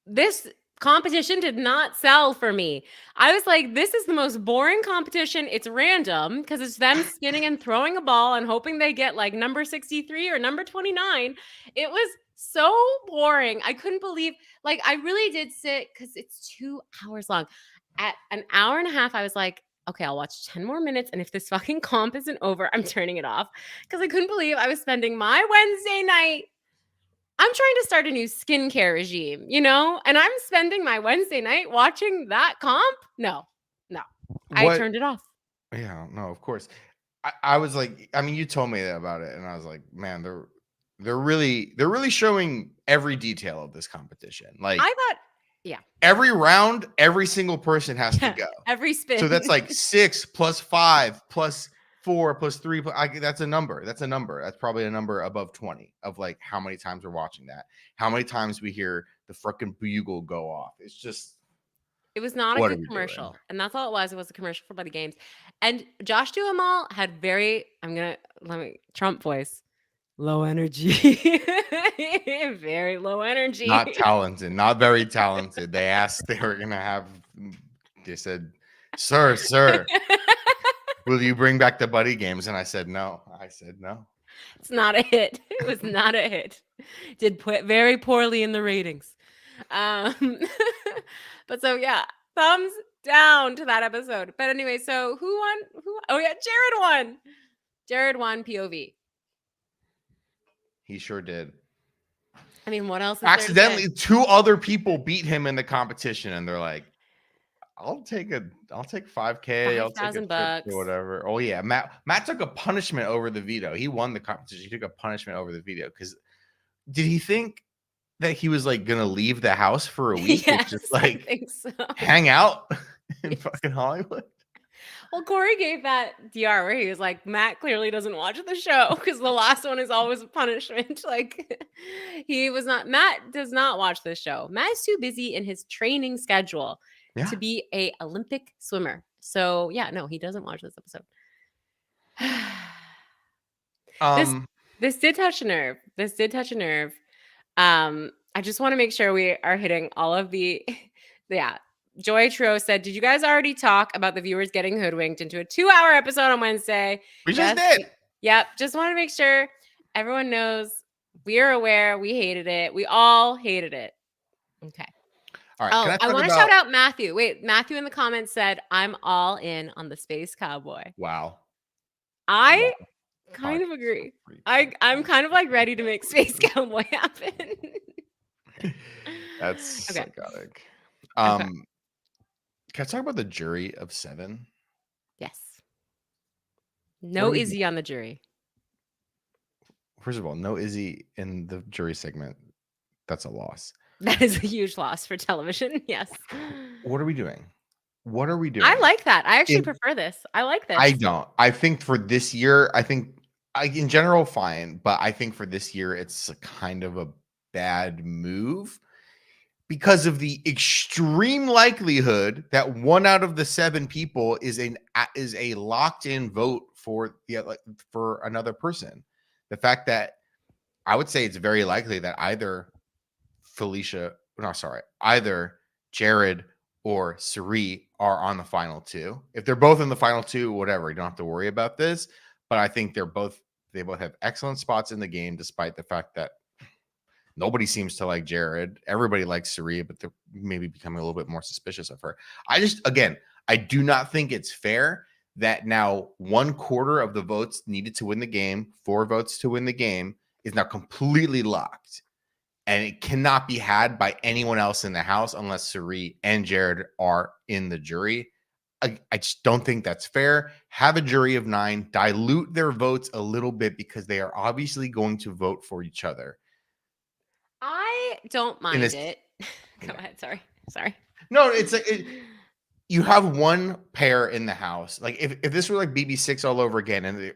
Speaker 2: this competition did not sell for me. I was like, this is the most boring competition. It's random because it's them spinning and throwing a ball and hoping they get like number 63 or number 29. It was so boring. I couldn't believe, like, I really did sit because it's 2 hours long. At an hour and a half, I was like, okay, I'll watch 10 more minutes. And if this fucking comp isn't over, I'm turning it off because I couldn't believe I was spending my Wednesday night. I'm trying to start a new skincare regime, you know, and I'm spending my Wednesday night watching that comp. No, I turned it off.
Speaker 1: Yeah, no, of course. I was like, I mean, you told me about it, and I was like, man, they're really showing every detail of this competition. Like
Speaker 2: I thought, yeah,
Speaker 1: every round, every single person has to go.
Speaker 2: Every spin.
Speaker 1: So that's like 6 plus 5 plus 4 plus 3. That's a number. That's a number. That's probably a number above 20 of like how many times we're watching that. How many times we hear the freaking bugle go off. It's just.
Speaker 2: It was not a good commercial.
Speaker 1: Doing?
Speaker 2: And that's all it was. It was a commercial for Buddy Games. And Josh Duhamel had Trump voice. Low energy. Very low energy.
Speaker 1: Not talented. Not very talented. They asked, they said, sir, will you bring back the Buddy Games? And I said, no.
Speaker 2: It's not a hit. It was not a hit. Did very poorly in the ratings. But so yeah, thumbs down to that episode. But anyway, so who won? Oh yeah, Jared won POV.
Speaker 1: He sure did.
Speaker 2: I mean, what else?
Speaker 1: Accidentally, 2 other people beat him in the competition, and they're like, I'll take 5K, I'll take $5,000 or whatever. Oh yeah, Matt took a punishment over the veto. He won the competition. He took a punishment over the veto because did he think that he was like gonna leave the house for a week?
Speaker 2: Yes,
Speaker 1: just like
Speaker 2: I think so.
Speaker 1: Hang out in fucking Hollywood.
Speaker 2: Well, Cory gave that DR where he was like, Matt clearly doesn't watch the show because the last one is always a punishment. Like Matt does not watch this show. Matt is too busy in his training schedule to be a Olympic swimmer. So yeah, no, he doesn't watch this episode. This did touch a nerve. I just want to make sure we are hitting all of the, yeah. Joy Tro said, did you guys already talk about the viewers getting hoodwinked into a 2-hour episode on Wednesday?
Speaker 1: We just did.
Speaker 2: Yep. Just want to make sure everyone knows we are aware. We hated it. We all hated it. Okay.
Speaker 1: All right.
Speaker 2: I want to shout out Matthew. Wait, Matthew in the comments said, I'm all in on the Space Cowboy.
Speaker 1: Wow.
Speaker 2: I kind of agree. I'm kind of like ready to make Space Cowboy happen.
Speaker 1: That's psychotic. Can I talk about the jury of 7?
Speaker 2: Yes. No Izzy on the jury.
Speaker 1: First of all, no Izzy in the jury segment. That's a loss.
Speaker 2: That is a huge loss for television. Yes.
Speaker 1: What are we doing?
Speaker 2: I like that. I actually prefer this. I like this.
Speaker 1: I don't. I think for this year, in general, fine. But I think for this year, it's a kind of a bad move because of the extreme likelihood that 1 out of the 7 people is a locked-in vote for another person. The fact that I would say it's very likely that either Jared or Cirie are on the final 2. If they're both in the final 2, whatever, you don't have to worry about this. But I think they both have excellent spots in the game, despite the fact that nobody seems to like Jared. Everybody likes Cirie, but they're maybe becoming a little bit more suspicious of her. I do not think it's fair that now 1/4 of the votes needed to win the game, 4 votes to win the game, is now completely locked. And it cannot be had by anyone else in the house unless Cirie and Jared are in the jury. I just don't think that's fair. Have a jury of 9, dilute their votes a little bit because they are obviously going to vote for each other.
Speaker 2: I don't mind it. Go ahead. Sorry.
Speaker 1: No, it's like you have one pair in the house. Like if this were like BB6 all over again, and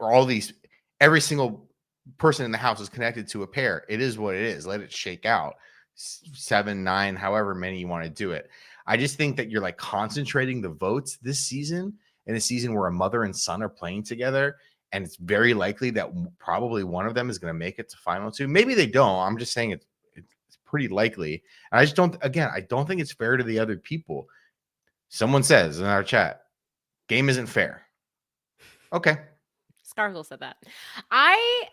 Speaker 1: every single person in the house is connected to a pair. It is what it is. Let it shake out. 7, 9, however many you want to do it. I just think that you're like concentrating the votes this season in a season where a mother and son are playing together. And it's very likely that probably one of them is going to make it to final 2. Maybe they don't. I'm just saying it's pretty likely. And I just don't, again, I don't think it's fair to the other people. Someone says in our chat, game isn't fair. Okay.
Speaker 2: Scargle said that. I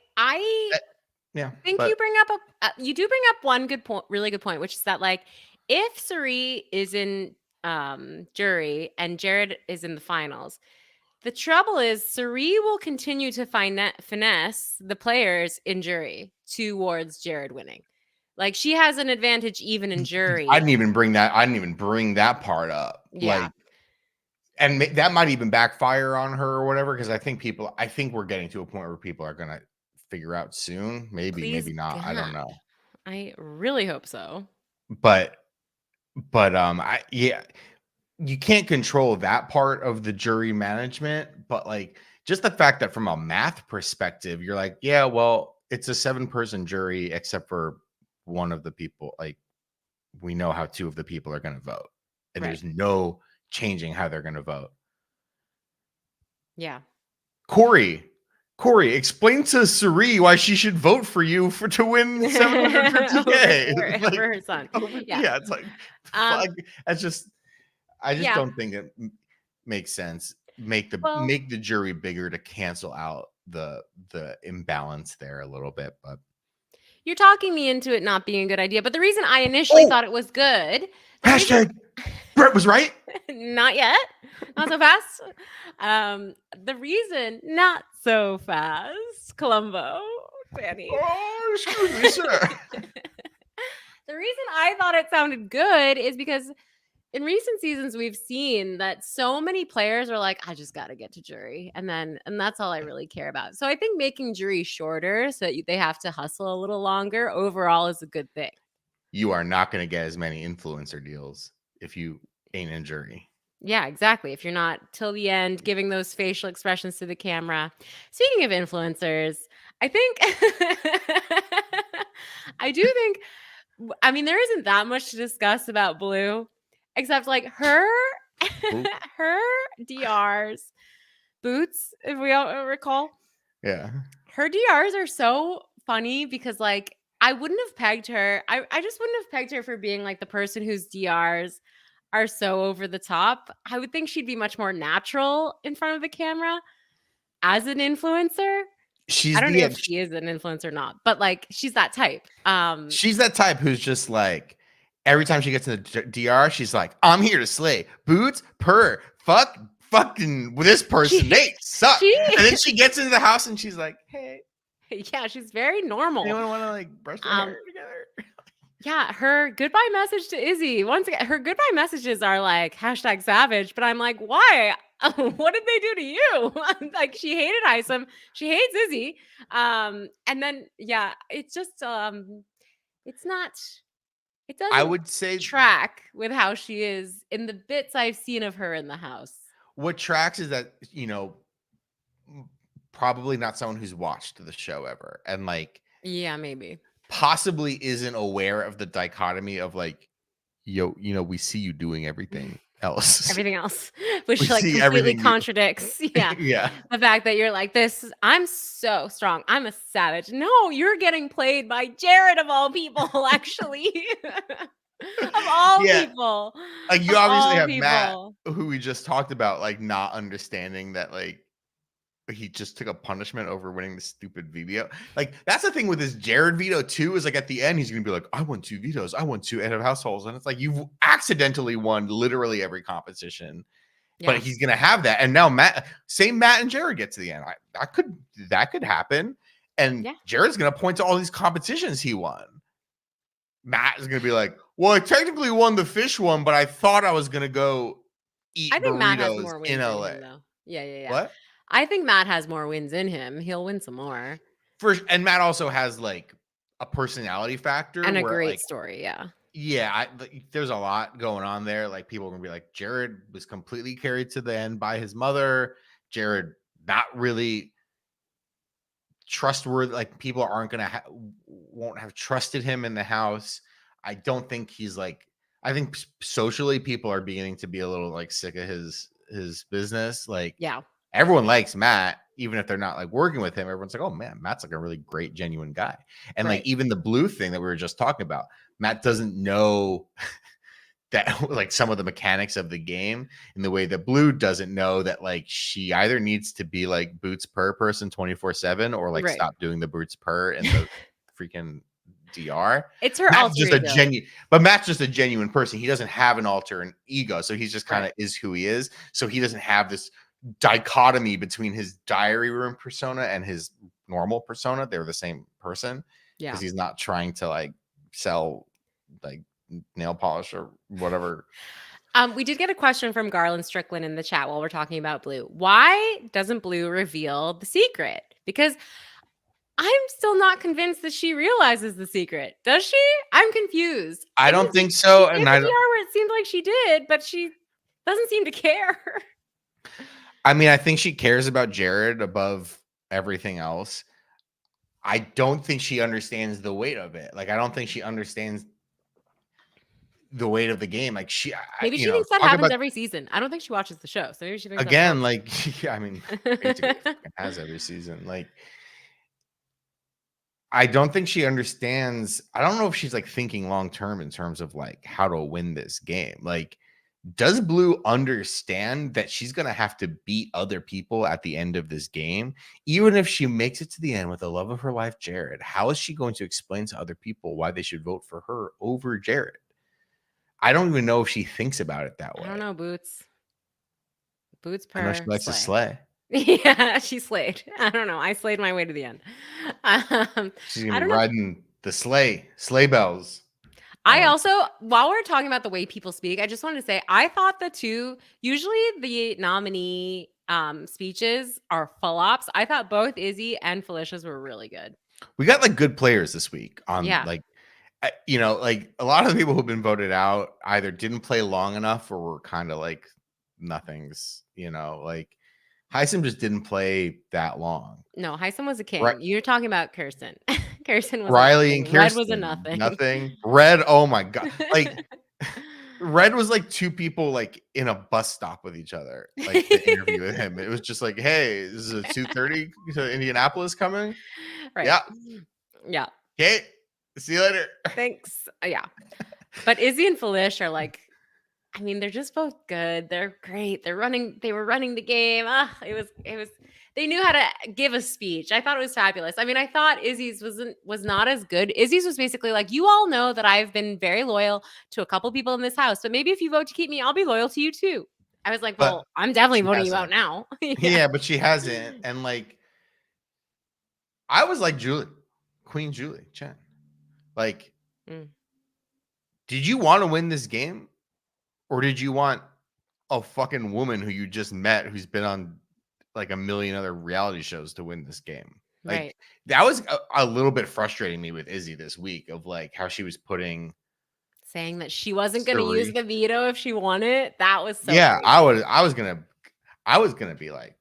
Speaker 2: think you bring up you do bring up one good point, really good point, which is that like if Cirie is in jury and Jared is in the finals, the trouble is Cirie will continue to finesse the players in jury towards Jared winning. Like she has an advantage even in jury.
Speaker 1: I didn't even bring that part up.
Speaker 2: Yeah.
Speaker 1: Like, and that might even backfire on her or whatever, because I think we're getting to a point where people are gonna figure out soon. Maybe not. God. I don't know.
Speaker 2: I really hope so.
Speaker 1: But you can't control that part of the jury management, but like just the fact that from a math perspective, you're like, yeah, well, it's a 7-person jury, except for one of the people. Like we know how 2 of the people are going to vote, and there's no changing how they're going to vote.
Speaker 2: Yeah.
Speaker 1: Cory, explain to Cirie why she should vote for you to win 750K
Speaker 2: for her son.
Speaker 1: Yeah, it's like, that's just. I just don't think it makes sense. Make the jury bigger to cancel out the imbalance there a little bit, but
Speaker 2: you're talking me into it not being a good idea. But the reason I initially thought it was good.
Speaker 1: Hashtag Brett was right.
Speaker 2: Not yet. Not so fast. The reason not so fast, Columbo, Dani.
Speaker 1: Oh, excuse me, sir.
Speaker 2: The reason I thought it sounded good is because in recent seasons, we've seen that so many players are like, I just got to get to jury. And that's all I really care about. So I think making jury shorter so that they have to hustle a little longer overall is a good thing.
Speaker 1: You are not going to get as many influencer deals if you ain't in jury.
Speaker 2: Yeah, exactly. If you're not till the end giving those facial expressions to the camera. Speaking of influencers, I think there isn't that much to discuss about Blue. Except like her DRs, Boots, if we all recall.
Speaker 1: Yeah.
Speaker 2: Her DRs are so funny because like I wouldn't have pegged her. I just wouldn't have pegged her for being like the person whose DRs are so over the top. I would think she'd be much more natural in front of the camera as an influencer. I don't know if she is an influencer or not, but like she's that type.
Speaker 1: She's that type who's just like, every time she gets in the DR, she's like, I'm here to slay. Boots, purr, fucking with this person. They suck. And then she gets into the house and she's like, hey.
Speaker 2: Yeah, she's very normal.
Speaker 1: Anyone want to like brush their hair together?
Speaker 2: Yeah, her goodbye message to Izzy. Once again, her goodbye messages are like #savage, but I'm like, why? What did they do to you? Like she hated Isom. She hates Izzy. And then, yeah, it's just, it's not... It doesn't,
Speaker 1: I would say,
Speaker 2: track with how she is in the bits I've seen of her in the house.
Speaker 1: What tracks is that, probably not someone who's watched the show ever. And like,
Speaker 2: yeah, maybe
Speaker 1: possibly isn't aware of the dichotomy of like, we see you doing everything else.
Speaker 2: Everything else, which like completely contradicts. Yeah.
Speaker 1: Yeah.
Speaker 2: The fact that you're like this, I'm so strong. I'm a savage. No, you're getting played by Jared of all people, actually. Of all people.
Speaker 1: Like you obviously have Matt, who we just talked about, like not understanding that like he just took a punishment over winning the stupid veto. Like that's the thing with his Jared veto too, is like at the end he's gonna be like, I won 2 vetoes, I won 2 head of households, and it's like you've accidentally won literally every competition, but he's gonna have that. And now Matt and Jared get to the end. That could happen. And Jared's gonna point to all these competitions he won. Matt is gonna be like, "Well, I technically won the fish one, but I thought I was gonna go eat burritos
Speaker 2: Matt has more wins
Speaker 1: in LA."
Speaker 2: in him, though. Yeah.
Speaker 1: What?
Speaker 2: I think Matt has more wins in him. He'll win some more.
Speaker 1: And Matt also has like a personality factor
Speaker 2: and a
Speaker 1: where,
Speaker 2: great
Speaker 1: like,
Speaker 2: story. Yeah.
Speaker 1: Yeah, there's a lot going on there. Like, people are gonna be like, Jared was completely carried to the end by his mother. Jared not really trustworthy. Like, people aren't gonna won't have trusted him in the house. I don't think he's like. I think socially, people are beginning to be a little like sick of his business. Like, everyone likes Matt, even if they're not like working with him. Everyone's like, oh man, Matt's like a really great, genuine guy. And like, even the blue thing that we were just talking about, Matt doesn't know that like some of the mechanics of the game in the way that Blue doesn't know that like she either needs to be like Boots per person 24/7 or like stop doing the Boots per in the freaking DR.
Speaker 2: It's her
Speaker 1: Matt's
Speaker 2: alter ego.
Speaker 1: But Matt's just a genuine person. He doesn't have an alter ego, so he's just kind of is who he is. So he doesn't have this dichotomy between his diary room persona and his normal persona. They're the same person because he's not trying to like sell like nail polish or whatever.
Speaker 2: We did get a question from Garland Strickland in the chat while we're talking about Blue. Why doesn't Blue reveal the secret? Because I'm still not convinced that she realizes the secret. Does she? I'm confused.
Speaker 1: I don't think so.
Speaker 2: And I don't. Where it seemed like she did, but she doesn't seem to care.
Speaker 1: I mean, I think she cares about Jared above everything else. I don't think she understands the weight of it. Like, I don't think she understands the weight of the game. Like,
Speaker 2: maybe she thinks that happens every season. I don't think she watches the show, so maybe she thinks
Speaker 1: again. Like, I mean, it has every season. Like, I don't think she understands. I don't know if she's like thinking long term in terms of like how to win this game. Like, does Blue understand that she's going to have to beat other people at the end of this game? Even if she makes it to the end with the love of her life, Jared, how is she going to explain to other people why they should vote for her over Jared? I don't even know if she thinks about it that way.
Speaker 2: I don't know, Boots. Boots per
Speaker 1: I know she likes to slay.
Speaker 2: Yeah, she slayed. I don't know. I slayed my way to the end.
Speaker 1: She's going to be riding the sleigh bells.
Speaker 2: I also, while we're talking about the way people speak, I just wanted to say, I thought usually the nominee speeches are flops. I thought both Izzy and Felicia's were really good.
Speaker 1: We got like good players this week on like, you know, like a lot of the people who've been voted out either didn't play long enough or were kind of like nothings, you know, like Heisem just didn't play that long.
Speaker 2: No, Heisem was a king. You're talking about Kirsten. Kirsten was
Speaker 1: Riley and Kirsten.
Speaker 2: Red was a nothing.
Speaker 1: Nothing. Red, oh my God. Like Red was like two people like in a bus stop with each other, like the interview with him. It was just like, hey, this is a 2:30 to Indianapolis coming.
Speaker 2: Right. Yeah.
Speaker 1: Okay. See you later.
Speaker 2: Thanks. Yeah. But Izzy and Felicia are like, I mean, they're just both good. They're great. They were running the game. They knew how to give a speech. I thought it was fabulous. I mean, I thought Izzy's was not as good. Izzy's was basically like, you all know that I've been very loyal to a couple people in this house, but maybe if you vote to keep me, I'll be loyal to you too. I was like, well, I'm definitely voting you out now.
Speaker 1: Yeah, but she hasn't. And like, I was like Queen Julie Chen. Like, did you want to win this game? Or did you want a fucking woman who you just met who's been on like a million other reality shows to win this game? Like, that was a little bit frustrating me with Izzy this week of like how she was
Speaker 2: saying that she wasn't going to use the veto if she won it. That was so
Speaker 1: crazy. I was gonna be like,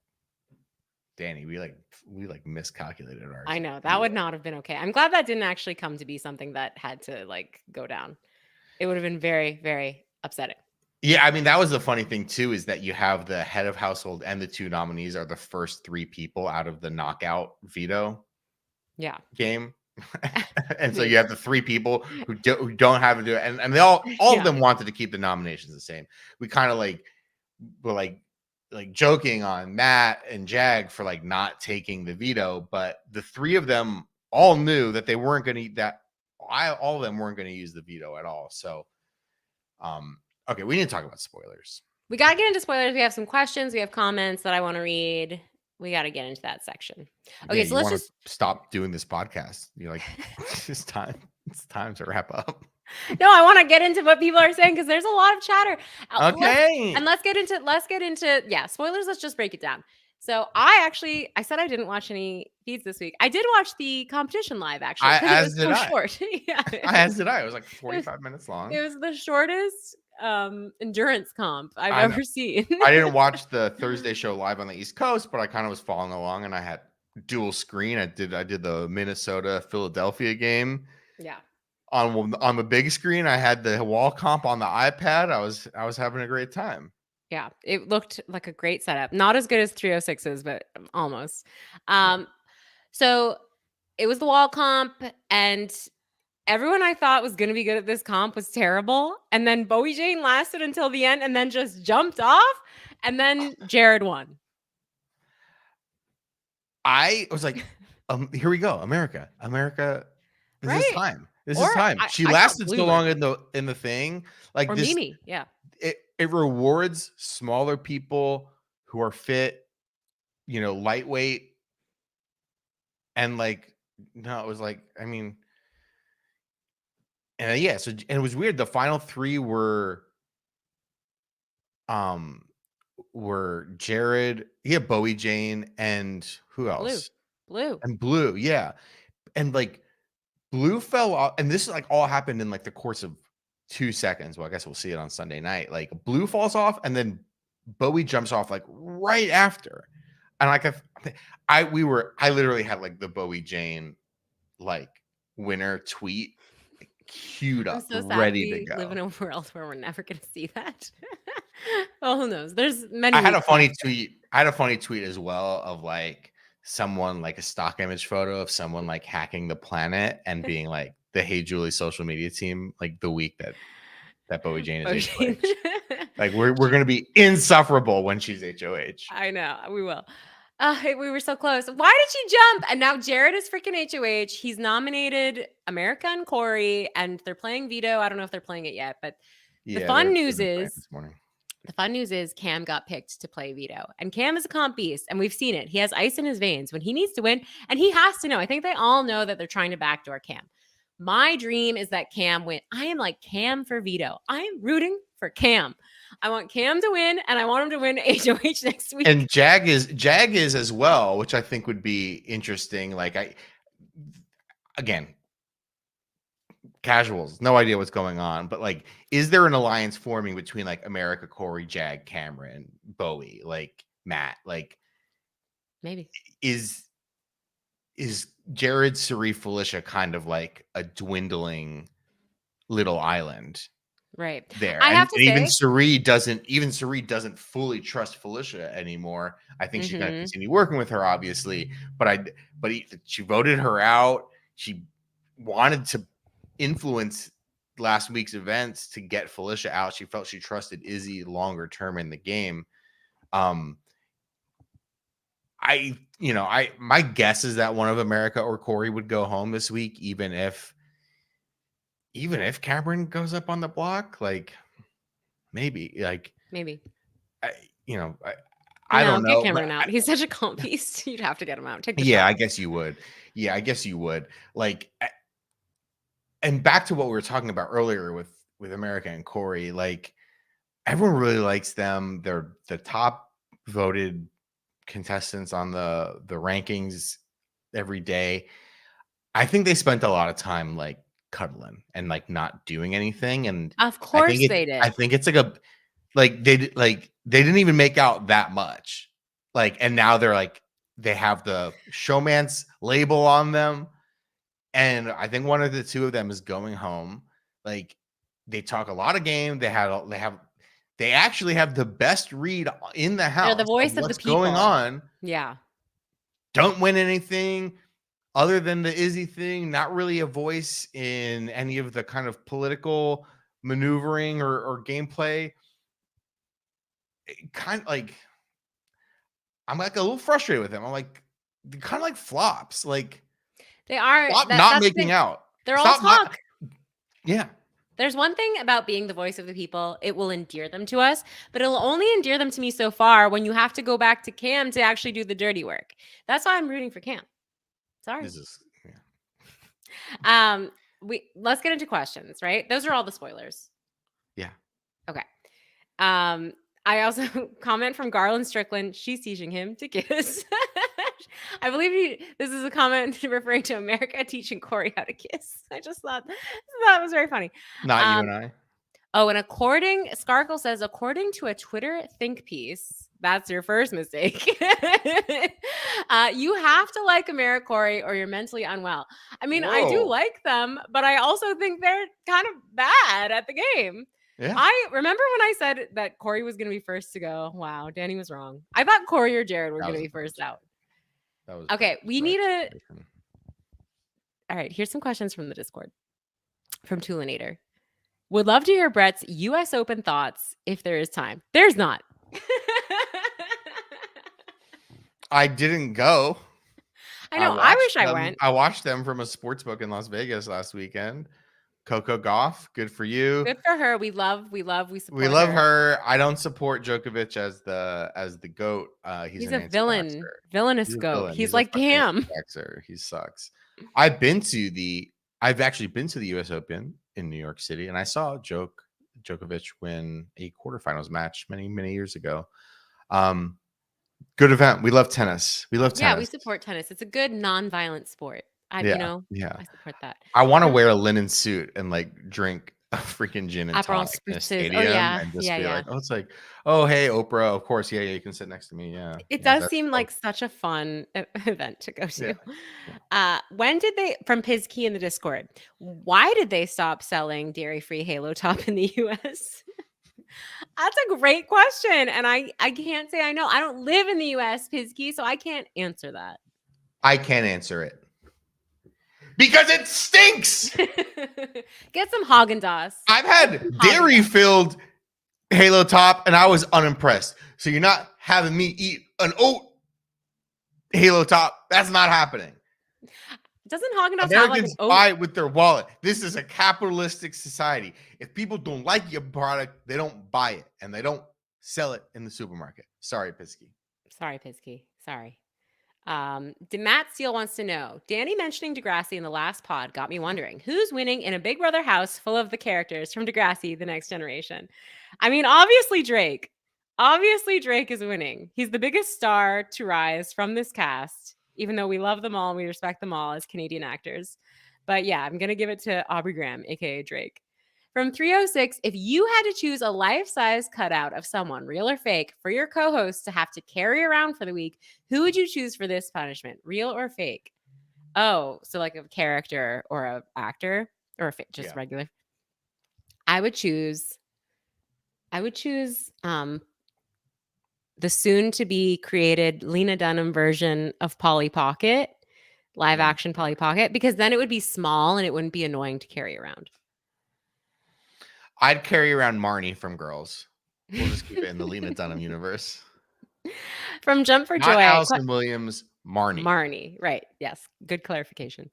Speaker 1: Dani, we miscalculated ours.
Speaker 2: I know that would not have been okay. I'm glad that didn't actually come to be something that had to like go down. It would have been very, very upsetting.
Speaker 1: Yeah, I mean, that was the funny thing too, is that you have the head of household and the two nominees are the first three people out of the knockout veto game. And so you have the three people who don't have to do it. And they all of them wanted to keep the nominations the same. We kind of like were like joking on Matt and Jag for like not taking the veto, but the three of them all knew that they weren't going to all of them weren't going to use the veto at all. So, okay, we need to talk about spoilers.
Speaker 2: We got to get into spoilers. We have some questions. We have comments that I want to read. We got to get into that section. Okay,
Speaker 1: Yeah,
Speaker 2: so
Speaker 1: you
Speaker 2: let's
Speaker 1: want
Speaker 2: just
Speaker 1: to stop doing this podcast. You're like, it's time. It's time to wrap up.
Speaker 2: No, I want to get into what people are saying because there's a lot of chatter.
Speaker 1: Okay.
Speaker 2: Let's get into yeah, spoilers. Let's just break it down. So I said I didn't watch any feeds this week. I did watch the competition live actually because it was so short. Yeah,
Speaker 1: As did I. It was like
Speaker 2: it
Speaker 1: 45 minutes long.
Speaker 2: was the shortest endurance comp I've
Speaker 1: I know.
Speaker 2: ever seen.
Speaker 1: I didn't watch the Thursday show live on the East Coast, but I kind of was following along, and I had dual screen. I did the Minnesota Philadelphia game.
Speaker 2: Yeah.
Speaker 1: On the big screen. I had the wall comp on the iPad. I was having a great time.
Speaker 2: Yeah, it looked like a great setup. Not as good as 306's, but almost. So it was the wall comp, and everyone I thought was going to be good at this comp was terrible. And then Bowie Jane lasted until the end and then just jumped off. And then Jared won.
Speaker 1: I was like, here we go. America. This is time. This is time. She lasted so long in the thing. Like
Speaker 2: or
Speaker 1: this.
Speaker 2: Mimi. Yeah.
Speaker 1: It rewards smaller people who are fit, lightweight. And like, no, it was like, I mean, yeah. So, and it was weird. The final three were Jared, Bowie Jane, and who else?
Speaker 2: Blue.
Speaker 1: And Blue, yeah. And like Blue fell off, and this is like all happened in like the course of 2 seconds. Well, I guess we'll see it on Sunday night. Like Blue falls off, and then Bowie jumps off like right after. And like I literally had like the Bowie Jane like winner tweet queued up,
Speaker 2: I'm so sad
Speaker 1: ready to go.
Speaker 2: Live in a world where we're never going to see that. Well, who knows? There's many.
Speaker 1: I had a funny tweet. I had a funny tweet as well of like someone, like a stock image photo of someone like hacking the planet and being like the Hey Julie social media team, like the week that Bowie Jane is HOH. Like we're gonna be insufferable when she's HOH.
Speaker 2: I know, we will. We were so close. Why did she jump? And now Jared is freaking HOH. He's nominated America and Cory, and they're playing veto. I don't know if they're playing it yet, but the fun news is this morning. The fun news is Cam got picked to play veto, and Cam is a comp beast, and we've seen it. He has ice in his veins when he needs to win, and he has to know. I think they all know that they're trying to backdoor Cam. My dream is that Cam win. I am like Cam for veto. I am rooting for Cam. I want Cam to win, and I want him to win HOH next week.
Speaker 1: And Jag is as well, which I think would be interesting. Like again, casuals, no idea what's going on, but like, is there an alliance forming between like America, Cory, Jag, Cameron, Bowie, like Matt? Like
Speaker 2: maybe
Speaker 1: is Jared, Cirie, Felicia kind of like a dwindling little island?
Speaker 2: Right.
Speaker 1: There. I have to say, even Cirie doesn't fully trust Felicia anymore. I think she's going to continue working with her, obviously, but she voted her out. She wanted to influence last week's events to get Felicia out. She felt she trusted Izzy longer term in the game. My guess is that one of America or Cory would go home this week, even if Cameron goes up on the block. Like maybe I don't know.
Speaker 2: Get Cameron out. He's such a comp beast. You'd have to get him out. Take the
Speaker 1: shot.
Speaker 2: I
Speaker 1: guess you would. Yeah, I guess you would. Like, and back to what we were talking about earlier with America and Cory, like everyone really likes them. They're the top voted contestants on the rankings every day. I think they spent a lot of time like cuddling and like not doing anything. And
Speaker 2: of course they did.
Speaker 1: I think it's like they didn't even make out that much. Like, and now they're like, they have the showman's label on them. And I think one of the two of them is going home. Like they talk a lot of game. They actually have the best read in the house.
Speaker 2: They're the voice of
Speaker 1: what's
Speaker 2: the people
Speaker 1: going on.
Speaker 2: Yeah.
Speaker 1: Don't win anything other than the Izzy thing. Not really a voice in any of the kind of political maneuvering or gameplay. Kind of like, I'm like a little frustrated with them. I'm like, they're kind of like flops. Like
Speaker 2: they are
Speaker 1: not making out.
Speaker 2: They're all talk.
Speaker 1: Yeah.
Speaker 2: There's one thing about being the voice of the people, it will endear them to us, but it'll only endear them to me so far when you have to go back to Cam to actually do the dirty work. That's why I'm rooting for Cam. Sorry.
Speaker 1: This is yeah.
Speaker 2: Let's get into questions, right? Those are all the spoilers.
Speaker 1: Yeah.
Speaker 2: Okay. I also comment from Garland Strickland. She's teaching him to kiss. I believe this is a comment referring to America teaching Cory how to kiss. I just thought that was very funny.
Speaker 1: Not you and I.
Speaker 2: Oh, and Skarkle says, according to a Twitter think piece, that's your first mistake. You have to like AmeriCorey or you're mentally unwell. I mean, I do like them, but I also think they're kind of bad at the game.
Speaker 1: Yeah.
Speaker 2: I remember when I said that Cory was going to be first to go. Wow, Dani was wrong. I thought Cory or Jared were going to be first out.
Speaker 1: That was
Speaker 2: okay. We need a. All right. Here's some questions from the Discord from Toolinator. Would love to hear Brett's U.S. Open thoughts if there is time. There's not.
Speaker 1: I didn't go.
Speaker 2: I know. I wish I went.
Speaker 1: I watched them from a sportsbook in Las Vegas last weekend. Coco Gauff, good for you.
Speaker 2: Good for her. We support
Speaker 1: her. I don't support Djokovic as the GOAT. He's
Speaker 2: a villain, villainous GOAT. He's like Cam.
Speaker 1: He sucks. I've actually been to the U.S. Open in New York City, and I saw Djokovic win a quarterfinals match many years ago. Good event. We love tennis.
Speaker 2: Yeah, we support tennis. It's a good non-violent sport. I support that.
Speaker 1: I want to wear a linen suit and like drink a freaking gin and tonic in a stadium and just be like, it's like, oh, hey, Oprah, of course, yeah, you can sit next to me, yeah.
Speaker 2: It does seem like such a fun event to go to. When did they, from Pizkey in the Discord, why did they stop selling dairy-free Halo Top in the U.S.? That's a great question, and I can't say I know. I don't live in the U.S., Pizkey, so I can't answer that.
Speaker 1: I can't answer it. Because it stinks.
Speaker 2: Get some Haagen-Dazs.
Speaker 1: I've had dairy-filled Halo Top, and I was unimpressed. So you're not having me eat an oat Halo Top. That's not happening.
Speaker 2: Doesn't Haagen-Dazs
Speaker 1: Americans
Speaker 2: have like an oat?
Speaker 1: buy it with their wallet. This is a capitalistic society. If people don't like your product, they don't buy it, and they don't sell it in the supermarket. Sorry, Pizkey.
Speaker 2: Sorry. Matt Steele wants to know, Dani mentioning Degrassi in the last pod got me wondering, who's winning in a Big Brother house full of the characters from Degrassi, The Next Generation? I mean, obviously Drake. Obviously Drake is winning. He's the biggest star to rise from this cast, even though we love them all and we respect them all as Canadian actors. But yeah, I'm going to give it to Aubrey Graham, aka Drake. From 306, if you had to choose a life-size cutout of someone, real or fake, for your co-host to have to carry around for the week, who would you choose for this punishment, real or fake? Oh, so like a character or an actor or just regular? I would choose the soon-to-be created Lena Dunham version of Polly Pocket, live-action Polly Pocket, because then it would be small and it wouldn't be annoying to carry around.
Speaker 1: I'd carry around Marnie from Girls. We'll just keep it in the Lena Dunham universe.
Speaker 2: From Jump for Joy.
Speaker 1: Not Allison Williams, Marnie.
Speaker 2: Marnie, right. Yes. Good clarification.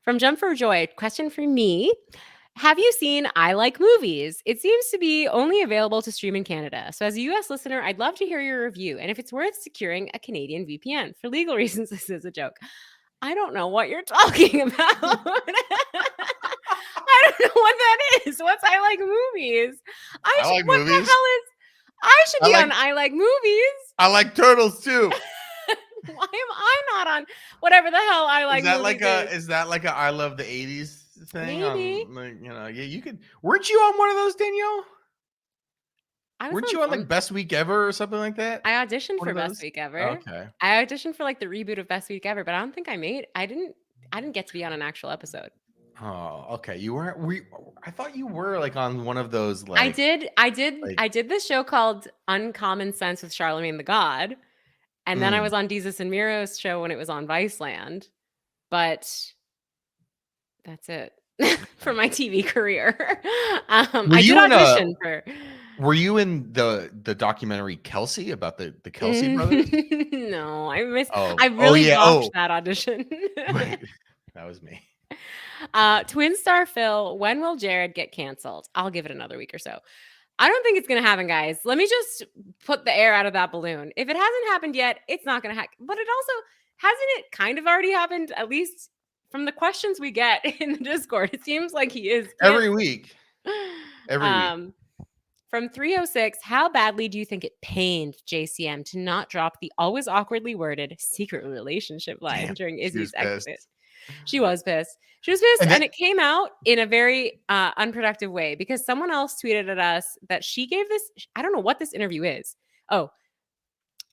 Speaker 2: From Jump for Joy, question for me. Have you seen I Like Movies? It seems to be only available to stream in Canada. So as a US listener, I'd love to hear your review. And if it's worth securing a Canadian VPN. For legal reasons, this is a joke. I don't know what you're talking about. I don't know what that is. What's I Like Movies?
Speaker 1: What
Speaker 2: the hell is? I should be on I Like Movies.
Speaker 1: I like turtles too.
Speaker 2: Why am I not on whatever the hell I Like Movies?
Speaker 1: Is that like a I Love the 80s thing?
Speaker 2: Maybe.
Speaker 1: You could. Weren't you on one of those, Danielle? Weren't you on like
Speaker 2: some...
Speaker 1: Best Week Ever or something like that?
Speaker 2: I auditioned for Best Week Ever.
Speaker 1: Okay.
Speaker 2: I auditioned for like the reboot of Best Week Ever, but I don't think I didn't get to be on an actual episode.
Speaker 1: Oh, okay. You weren't. I thought you were like on one of those. Like
Speaker 2: I did this show called Uncommon Sense with Charlemagne the God, and then I was on Jesus and Miro's show when it was on Viceland. But that's it for my TV career. I did audition for.
Speaker 1: Were you in the documentary Kelsey about the Kelsey brothers?
Speaker 2: No, I missed. I really watched that audition.
Speaker 1: Wait, that was me.
Speaker 2: Twin star Phil, when will Jared get canceled? I'll give it another week or so. I don't think it's going to happen, guys. Let me just put the air out of that balloon. If it hasn't happened yet, it's not going to happen. But it also, hasn't it kind of already happened, at least from the questions we get in the Discord? It seems like he is.
Speaker 1: Every week. Every week.
Speaker 2: From 306, how badly do you think it pained JCM to not drop the always awkwardly worded secret relationship line during Izzy's exit? She was pissed. She was pissed, and it came out in a very unproductive way because someone else tweeted at us that she gave this. I don't know what this interview is. Oh,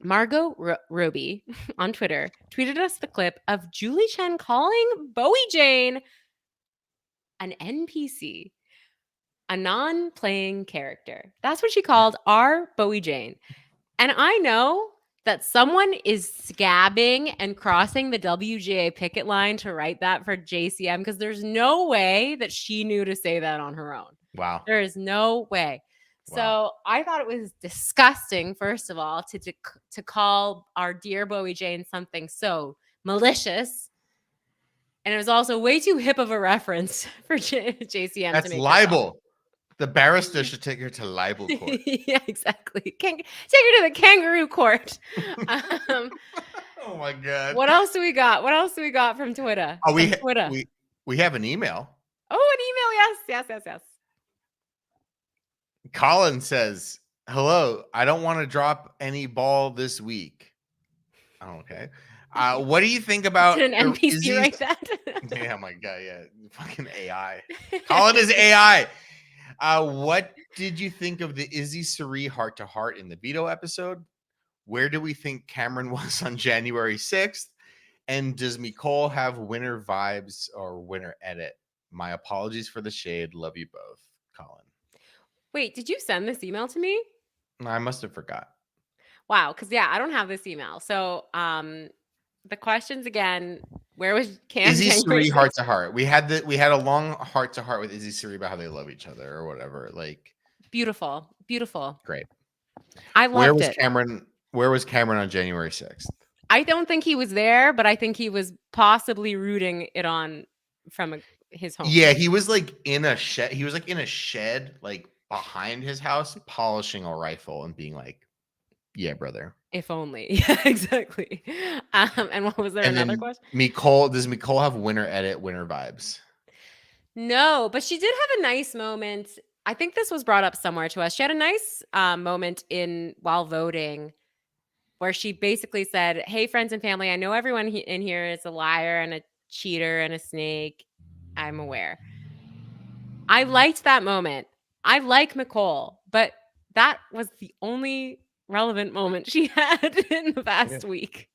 Speaker 2: Margot Robbie on Twitter tweeted us the clip of Julie Chen calling Bowie Jane an NPC, a non-playing character. That's what she called our Bowie Jane. And I know that someone is scabbing and crossing the WGA picket line to write that for JCM because there's no way that she knew to say that on her own.
Speaker 1: Wow.
Speaker 2: There is no way. Wow. So I thought it was disgusting, first of all, to call our dear Bowie Jane something so malicious. And it was also way too hip of a reference for JCM.
Speaker 1: That's to make libel. The barrister should take her to libel court.
Speaker 2: Yeah, exactly. Take her to the kangaroo court.
Speaker 1: Oh my God.
Speaker 2: What else do we got? What else do we got from Twitter?
Speaker 1: Oh, we have an email.
Speaker 2: Oh, an email. Yes.
Speaker 1: Colin says, hello, I don't want to drop any ball this week. Okay. What do you think about
Speaker 2: an NPC write that?
Speaker 1: Yeah, my God, yeah. Fucking AI. Colin is AI. What did you think of the Izzy Cirie heart-to-heart in the veto episode? Where do we think Cameron was on January 6th? And does Nicole have winner vibes or winner edit? My apologies for the shade. Love you both, Colin.
Speaker 2: Wait, did you send this email to me?
Speaker 1: I must have forgot.
Speaker 2: Wow, because I don't have this email. So the questions again, where was Cam?
Speaker 1: Izzy Cirie heart-to-heart. We had a long heart-to-heart with Izzy Cirie about how they love each other or whatever. Like
Speaker 2: beautiful.
Speaker 1: Great.
Speaker 2: I loved it.
Speaker 1: Where was Cameron on January 6th?
Speaker 2: I don't think he was there, but I think he was possibly rooting it on from his home.
Speaker 1: Yeah, he was like in a shed. He was like in a shed, like behind his house, polishing a rifle and being like, "Yeah, brother.
Speaker 2: If only." Yeah, exactly. And what was there another question?
Speaker 1: Does Nicole have winner edit, winner vibes?
Speaker 2: No, but she did have a nice moment. I think this was brought up somewhere to us. She had a nice moment while voting where she basically said, hey, friends and family, I know everyone in here is a liar and a cheater and a snake. I'm aware. I liked that moment. I like Nicole, but that was the only relevant moment she had in the past week.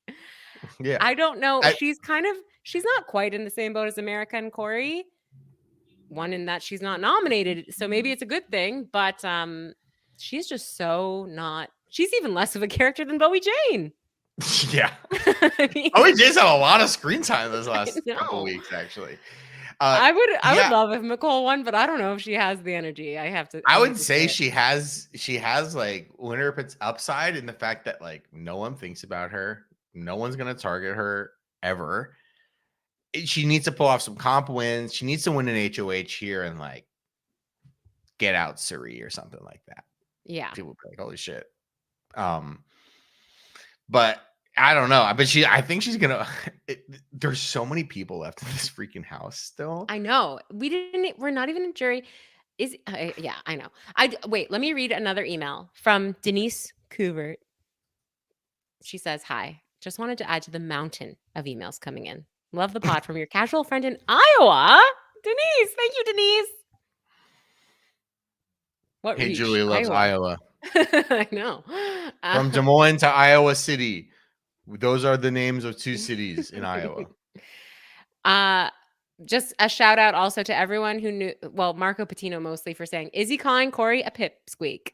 Speaker 1: Yeah.
Speaker 2: I don't know. She's not quite in the same boat as America and Cory. One in that she's not nominated. So maybe it's a good thing, but she's just so not. She's even less of a character than Bowie Jane.
Speaker 1: Yeah. Bowie Jane's had a lot of screen time this last couple weeks, actually.
Speaker 2: I would love if Nicole won, but I don't know if she has the energy. I would
Speaker 1: say she has like winner upside in the fact that like no one thinks about her. No one's gonna target her ever. She needs to pull off some comp wins. She needs to win an HOH here and like get out Cirie or something like that.
Speaker 2: Yeah.
Speaker 1: People be like, holy shit. But I don't know. But I think she's gonna. There's so many people left in this freaking house still.
Speaker 2: I know. We're not even a jury. Yeah, I know. Wait. Let me read another email from Denise Couvert. She says, "Hi. Just wanted to add to the mountain of emails coming in. Love the pod from your casual friend in Iowa, Denise. Thank you, Denise. What?
Speaker 1: Hey, Julie loves Iowa.
Speaker 2: I know.
Speaker 1: From Des Moines to Iowa City. Those are the names of two cities in Iowa.
Speaker 2: Just a shout out also to everyone who knew, well, Marco Patino mostly, for saying, Izzy calling Cory a pipsqueak.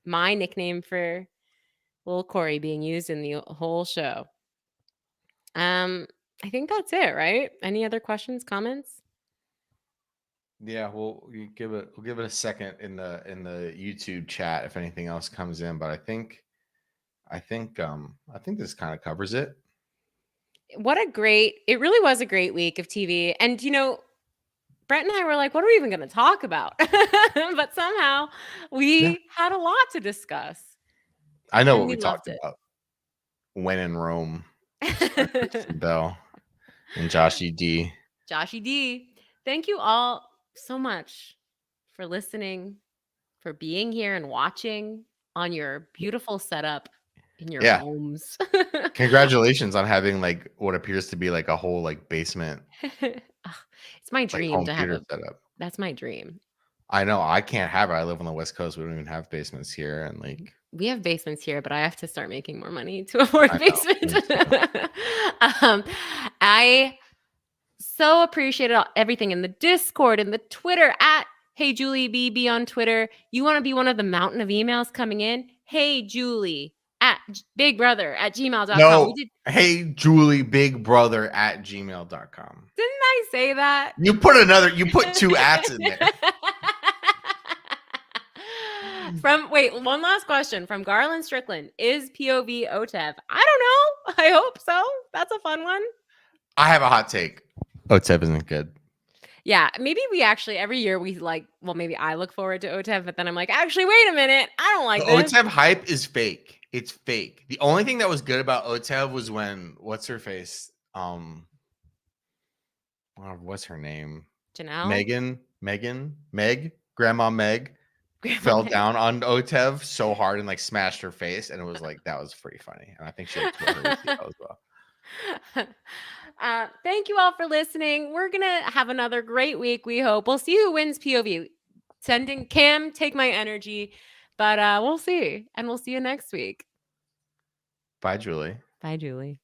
Speaker 2: My nickname for little Cory being used in the whole show. I think that's it, right? Any other questions, comments?
Speaker 1: Yeah, we'll give it a second in the YouTube chat if anything else comes in, but I think this kind of covers it.
Speaker 2: It really was a great week of TV. And Brett and I were like, what are we even going to talk about? But somehow we had a lot to discuss.
Speaker 1: I know
Speaker 2: and
Speaker 1: what we talked
Speaker 2: loved
Speaker 1: about. When in Rome.
Speaker 2: it.
Speaker 1: Kristen Bell and Joshy D.
Speaker 2: Joshy D. Thank you all so much for listening, for being here and watching on your beautiful setup in your homes.
Speaker 1: Congratulations on having like what appears to be like a whole like basement.
Speaker 2: It's my dream
Speaker 1: home
Speaker 2: to have
Speaker 1: theater setup.
Speaker 2: That's my dream.
Speaker 1: I know. I can't have it. I live on the West Coast. We don't even have basements here, and like
Speaker 2: we have basements here, but I have to start making more money to afford basements. I so appreciated everything in the Discord and the Twitter at Hey Julie BB on Twitter. You want to be one of the mountain of emails coming in? Hey Julie at bigbrother@gmail.com.
Speaker 1: No, hey Julie Bigbrother @gmail.com.
Speaker 2: Didn't I say that?
Speaker 1: You put 2 ats in there.
Speaker 2: One last question from Garland Strickland. Is POV OTEV? I don't know. I hope so. That's a fun one.
Speaker 1: I have a hot take. OTEV isn't good.
Speaker 2: Yeah, maybe we actually every year we maybe I look forward to OTEV, but then I'm like, actually, wait a minute, I don't like this.
Speaker 1: OTEV hype is fake. It's fake. The only thing that was good about OTEV was when what's her face? What's her name?
Speaker 2: Janelle?
Speaker 1: Meg, Grandma Meg fell down on OTEV so hard and like smashed her face, and it was like that was pretty funny. And I think she had her as well.
Speaker 2: Thank you all for listening. We're gonna have another great week. We hope. We'll see who wins POV. Sending Cam, take my energy, but we'll see, and we'll see you next week.
Speaker 1: Bye, Julie.
Speaker 2: Bye, Julie.